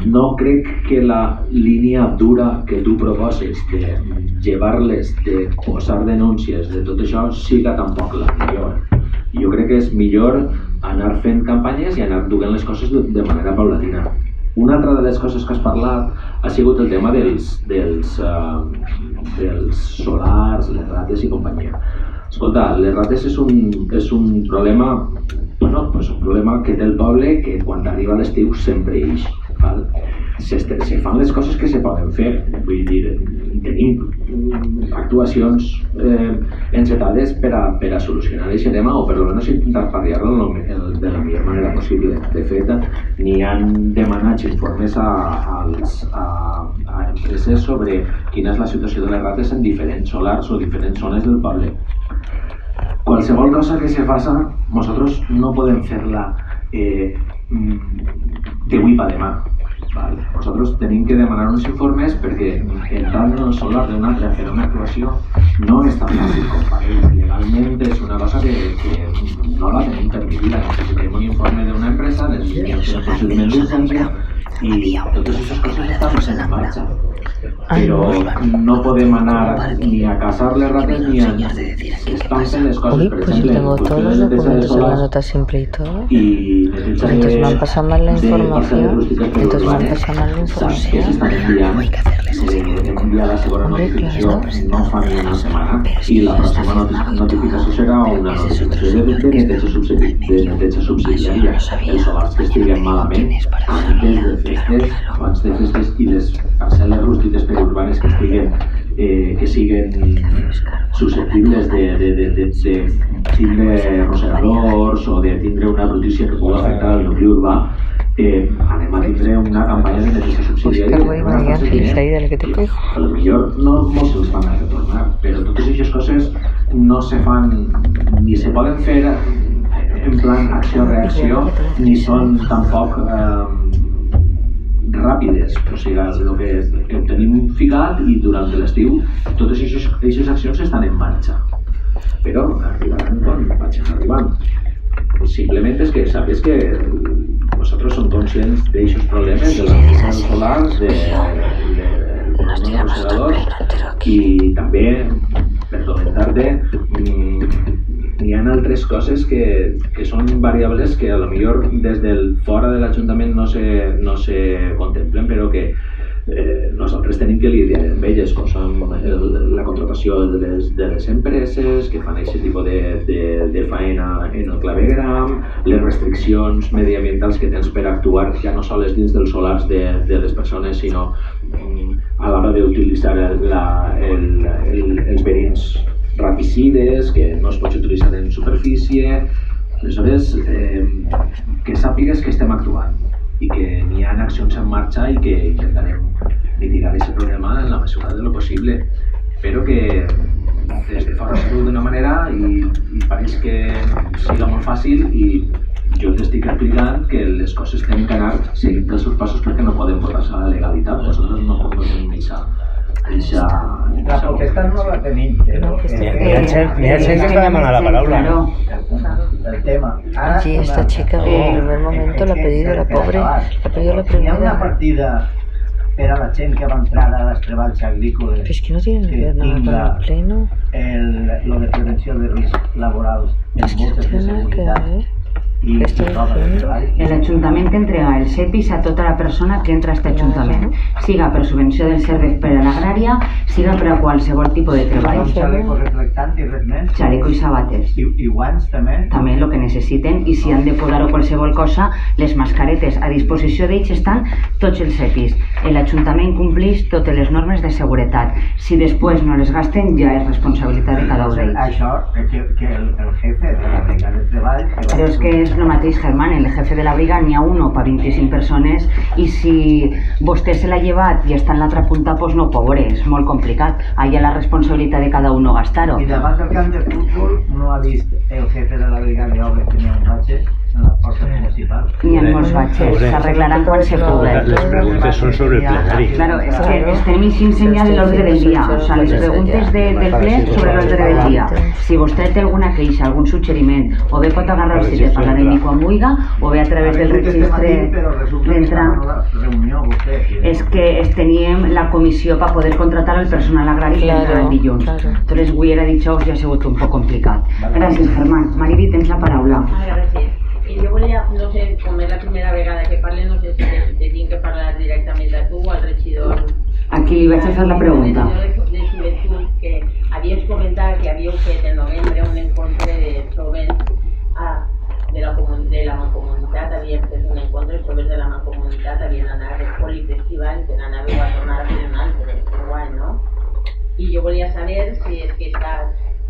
No crec que la línia dura que tu proposes de llevar-les, de posar denúncies, de tot això, siga tampoc la millor. Jo crec que és millor anar fent campanyes i anar duent les coses de manera paulatina. Una altra de les coses que has parlat ha sigut el tema dels solars, les rates i companyia. Escolta, les rates és un problema, bueno, és un problema que té el poble, que quan arriba l'estiu sempre ix. Se fan les coses que se poden fer, vull dir, tenim actuacions encetades per a solucionar aquest tema o per almenys intentar pal·liar-lo de la millor manera possible. De fet, n'hi han demanat informes a empreses sobre quina és la situació de les rates en diferents solars o diferents zones del poble. Qualsevol cosa que se faça, nosaltres no podem fer-la d'avui per demà. Nosaltres tenim que demanar uns informes perquè entrar en el solar d'un altre a fer una actuació no és tan fàcil com pareix. Legalment és una cosa que no la tenim permitida. Necessitem un informe d'una empresa, necessitem un procediment d'urgència i totes aquestes coses estan en marxa. Però no podem anar ni a cazar les rates ni a... Estan fent les coses, per Pues yo tengo todos los documentos en la nota simple y todo. Entonces me han pasado mal la información. Entonces me han pasado mal la información. Hay que hacerles enviar la segona notificació no fa ni una setmana i la pròxima notificació serà una notificació de neteja subsidiària. Els solars que estiguen malament abans de festes i les parcel·les rústiques periurbanes que siguen susceptibles de tindre rosegadors o de tindre una brutícia que pugui afectar el nucli urbà, anem a tindre una campanya de neteja subsidiària. A lo millor no molts se'ls van a retornar, però totes aquestes coses no se fan ni se poden fer en plan acció-reacció ni són tampoc ràpides. O sigui, el que tenim ficat i durant l'estiu totes aquestes accions estan en marxa, però arribaran quan vagin arribant. Simplement és que saps que vosaltres som conscients d'aquests problemes de les panels solars, dels rosegadors, i també, per comentar-te, hi ha altres coses que són variables que a lo millor des del fora de l'Ajuntament no se contemplen, però que nosaltres tenim que lidiar amb elles, com són la contratació de les empreses que fan aquest tipus de faena en el clavegram, les restriccions mediambientals que tens per actuar ja no sols dins dels solars de les persones, sinó a l'hora d'utilitzar els verins rapicides, que no es pot utilitzar en superfície. Aleshores, que sàpigues que estem actuant i que n'hi ha accions en marxa i que intentarem mitigar aquest problema en la mesura de lo possible, però que des de fora s'ha d'una manera i pareix que siga molt fàcil i jo t'estic explicant que les coses tenen que anar seguint els seus passos perquè no podem portar-se a la legalitat. Nosaltres no tenim la potestat no la tenim, però... Mira, que está llamando la palabra. El tema. Sí, esta chica en el primer momento la ha pedido la pobre, la ha pedido la primera. Hi ha una partida per a la gent que va entrar a les treballs agrícoles. Pero es que no tiene que ver nada con el pleno. Lo de prevenció de riscs laborals en botes de seguretat. El Ajuntament entrega el CEPIs a tota la persona que entra a aquest Ajuntament, siga per subvenció del servei per a l'agrària, siga per a qualsevol tipus de treball. Xaleco reflectant i res més. Xaleco i sabates. I guants també. També el que necessiten, i si han de podar o qualsevol cosa, les mascaretes a disposició d'ells estan tots els CEPIs. L'Ajuntament complix totes les normes de seguretat. Si després no les gasten, ja és responsabilitat de cada un d'ells. Això, que el jefe de la brigada de treball... Però és que és el mateix, Germán, el jefe de la brigada n'hi ha uno per 25 persones i si vostè se l'ha llevat i està en l'altra punta, doncs no, pobre, és molt complicat. Allà la responsabilitat de cada uno gastar-ho. I davant del camp de futbol no ha vist el jefe de la brigada d'obres que n'hi ha un batxe en la porta municipal? N'hi ha molts batxes, s'arreglaran quan se pugui. Les preguntes són sobre el plenari. Claro, és que estem iniciant ja de l'ordre del dia, o sigui, les preguntes del ple sobre l'ordre del dia. Si vostè té alguna queixa, algun suggeriment, o bé pot agarrar-se de parlar de mi quan vulgui, o bé a través del registre d'entrar. És que teníem la comissió per poder contratar el personal agrari que entra el dilluns. Entonces, avui era dijous i ha sigut un poc complicat. Gràcies, Germán. Mariby, tens la paraula. Gràcies. Jo volia, no sé, com és la primera vegada que parle, no sé si te tinc que parlar directament a tu o al regidor. Aquí li vaig a fer la pregunta. El regidor de Joventut, que havies comentat que havíeu fet en novembre un encontre de joves de la mancomunitat, havíem fet un encontre de joves de la mancomunitat, havien anat al polifestival i que n'anàveu a tornar a fer un altre, que guai, no? I jo volia saber si és que està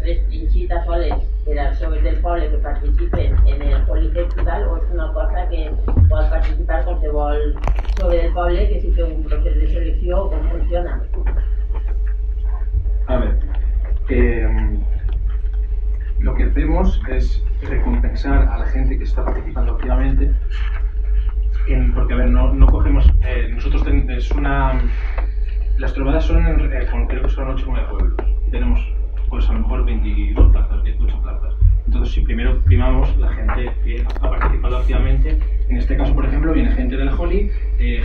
restringit a soles per als joves del poble que participen en el polifestival o és una cosa que pot participar qualsevol jove del poble que si té un procés de selecció o com funciona. A ver, lo que hacemos es recompensar a la gente que está participando activamente, porque a ver, no cogemos, nosotros las trovadas son, creo que son 8 o 9 pueblos, tenemos pues a lo mejor 22 plazas, 18 plazas. Entonces, si primero primamos la gente que ha participado activamente, en este caso, por ejemplo, viene gente del Holly,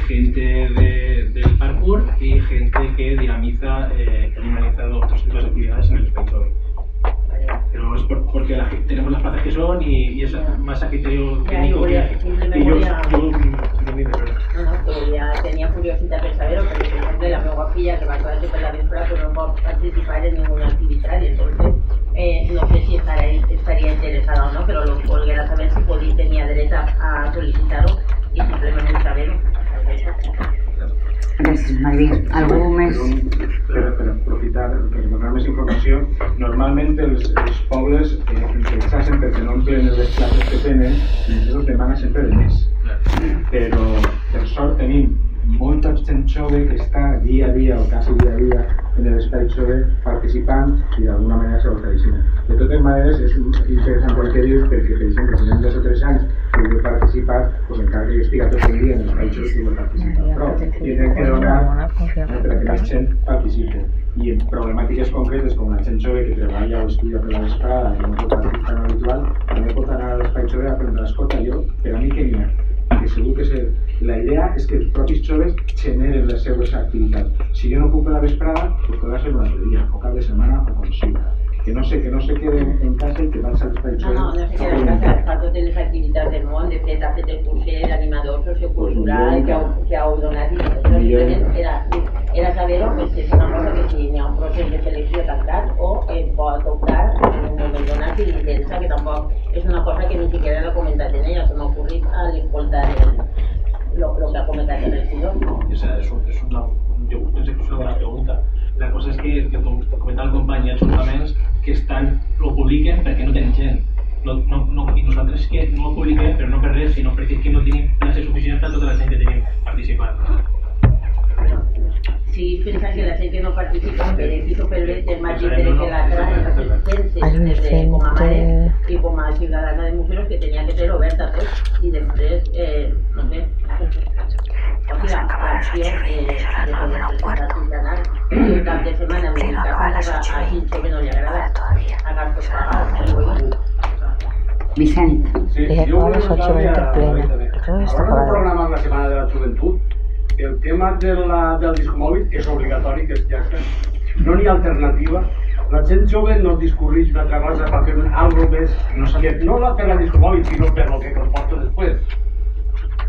gente del parkour y gente que dinamiza, que ha dinamizado otros tipos de actividades en el Space. Pero es porque tenemos las plazas que son y es más a criterio técnico tenía curiosidad per saber-ho, perquè per exemple la meva filla que va acabar per la vespre però no pot participar en ninguna activitat i entonces no sé si estaria interessada o no, però lo volguera saber si podia tenir dret a sol·licitar-ho i simplement saber-ho. Gràcies, Mariby. Algú més? Per aprofitar, per donar més informació, normalment els pobles s'hacen perquè no omplen les places que tenen i els demanen sempre de més. però per sort tenim molta gent jove que està dia a dia o quasi dia a dia en l'espai jove participant i d'alguna manera se l'ofereixen. De totes maneres, és interessant el que dius perquè, per exemple, si en 2 o 3 anys que jo he participat, doncs encara que jo estigui tot el dia en l'espai jove que he participat. Però tindrem que donar perquè la gent participi. I en problemàtiques concretes com la gent jove que treballa o estudia per la vesprada i no pot participar en l'habitual, també pot anar a l'espai jove a aprendre l'escolta. Jo, per a mi que n'hi ha, que segur que la idea és que els propis joves generen les seues activitats. Si jo no puc a la vesprada, doncs podrà ser un altre dia, o cap de setmana, o com sigui. Que no se quede en casa i que vas a l'espai jove. No se queda en casa, fa totes les activitats del món. De fet, ha fet el curset d'animador sociocultural que heu donat i simplement era saber-ho, si és una cosa que si hi ha un procés de selecció tancat o es pot optar en un moment donat i pensa que tampoc és una cosa que ni siquiera l'ha comentat en ella, se m'ha ocorrit a l'escoltar lo que ha comentat en el Sidó. Jo penso que és una bona pregunta. La cosa és que com comentava el company, els ajuntaments que ho publiquen perquè no tenen gent. I nosaltres que no ho publiquem, però no per res, sinó perquè no tenim places suficients per a tota la gent que tenim participant. Si pensen que la gent que no participa per X o per B té més interès que l'altra en les assistències com a mare i com a ciutadana de museus que tenia que ser oberta a tots i després, no sé, o sigui, l'acció de poder presentar ciutadans un cap de setmana amb un cas a Quinto que no li agrada a gastos pagats. Vicent. Yo a las 8:20 plena. Ahora el programa la Semana de la Juventud, el tema del disc mòbil és obligatori, que ja està. No n'hi ha alternativa. La gent jove no discorreix una altra cosa per fer alguna més, no per la disc mòbil, sinó per el que comporta després.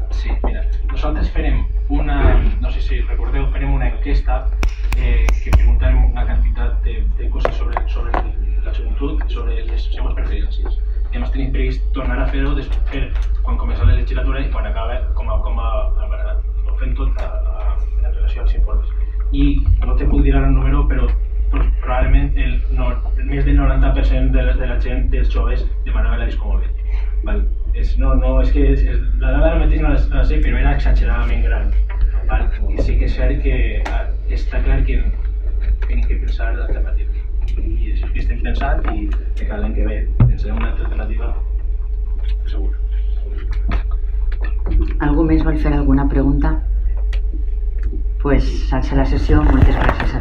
Sí, mira, nosaltres farem no sé si recordeu, farem una enquesta que preguntem una quantitat de coses sobre la joventut, sobre les seues preferències. I hem tenit previst tornar a fer-ho quan comença la legislatura i quan acaba ho fem tot en relació als informes. I no te puc dir ara el número, però probablement més del 90% de la gent dels joves demanava la discomòbil. És que la dada ara mateix no la sé, però era exageradament gran. I sí que és cert que està clar que hem de pensar alternatives. I és el que estem pensant i que cada any que ve pensarem una altra alternativa segur. Algú més vol fer alguna pregunta? Pues s'alça la sessió. Moltes gràcies a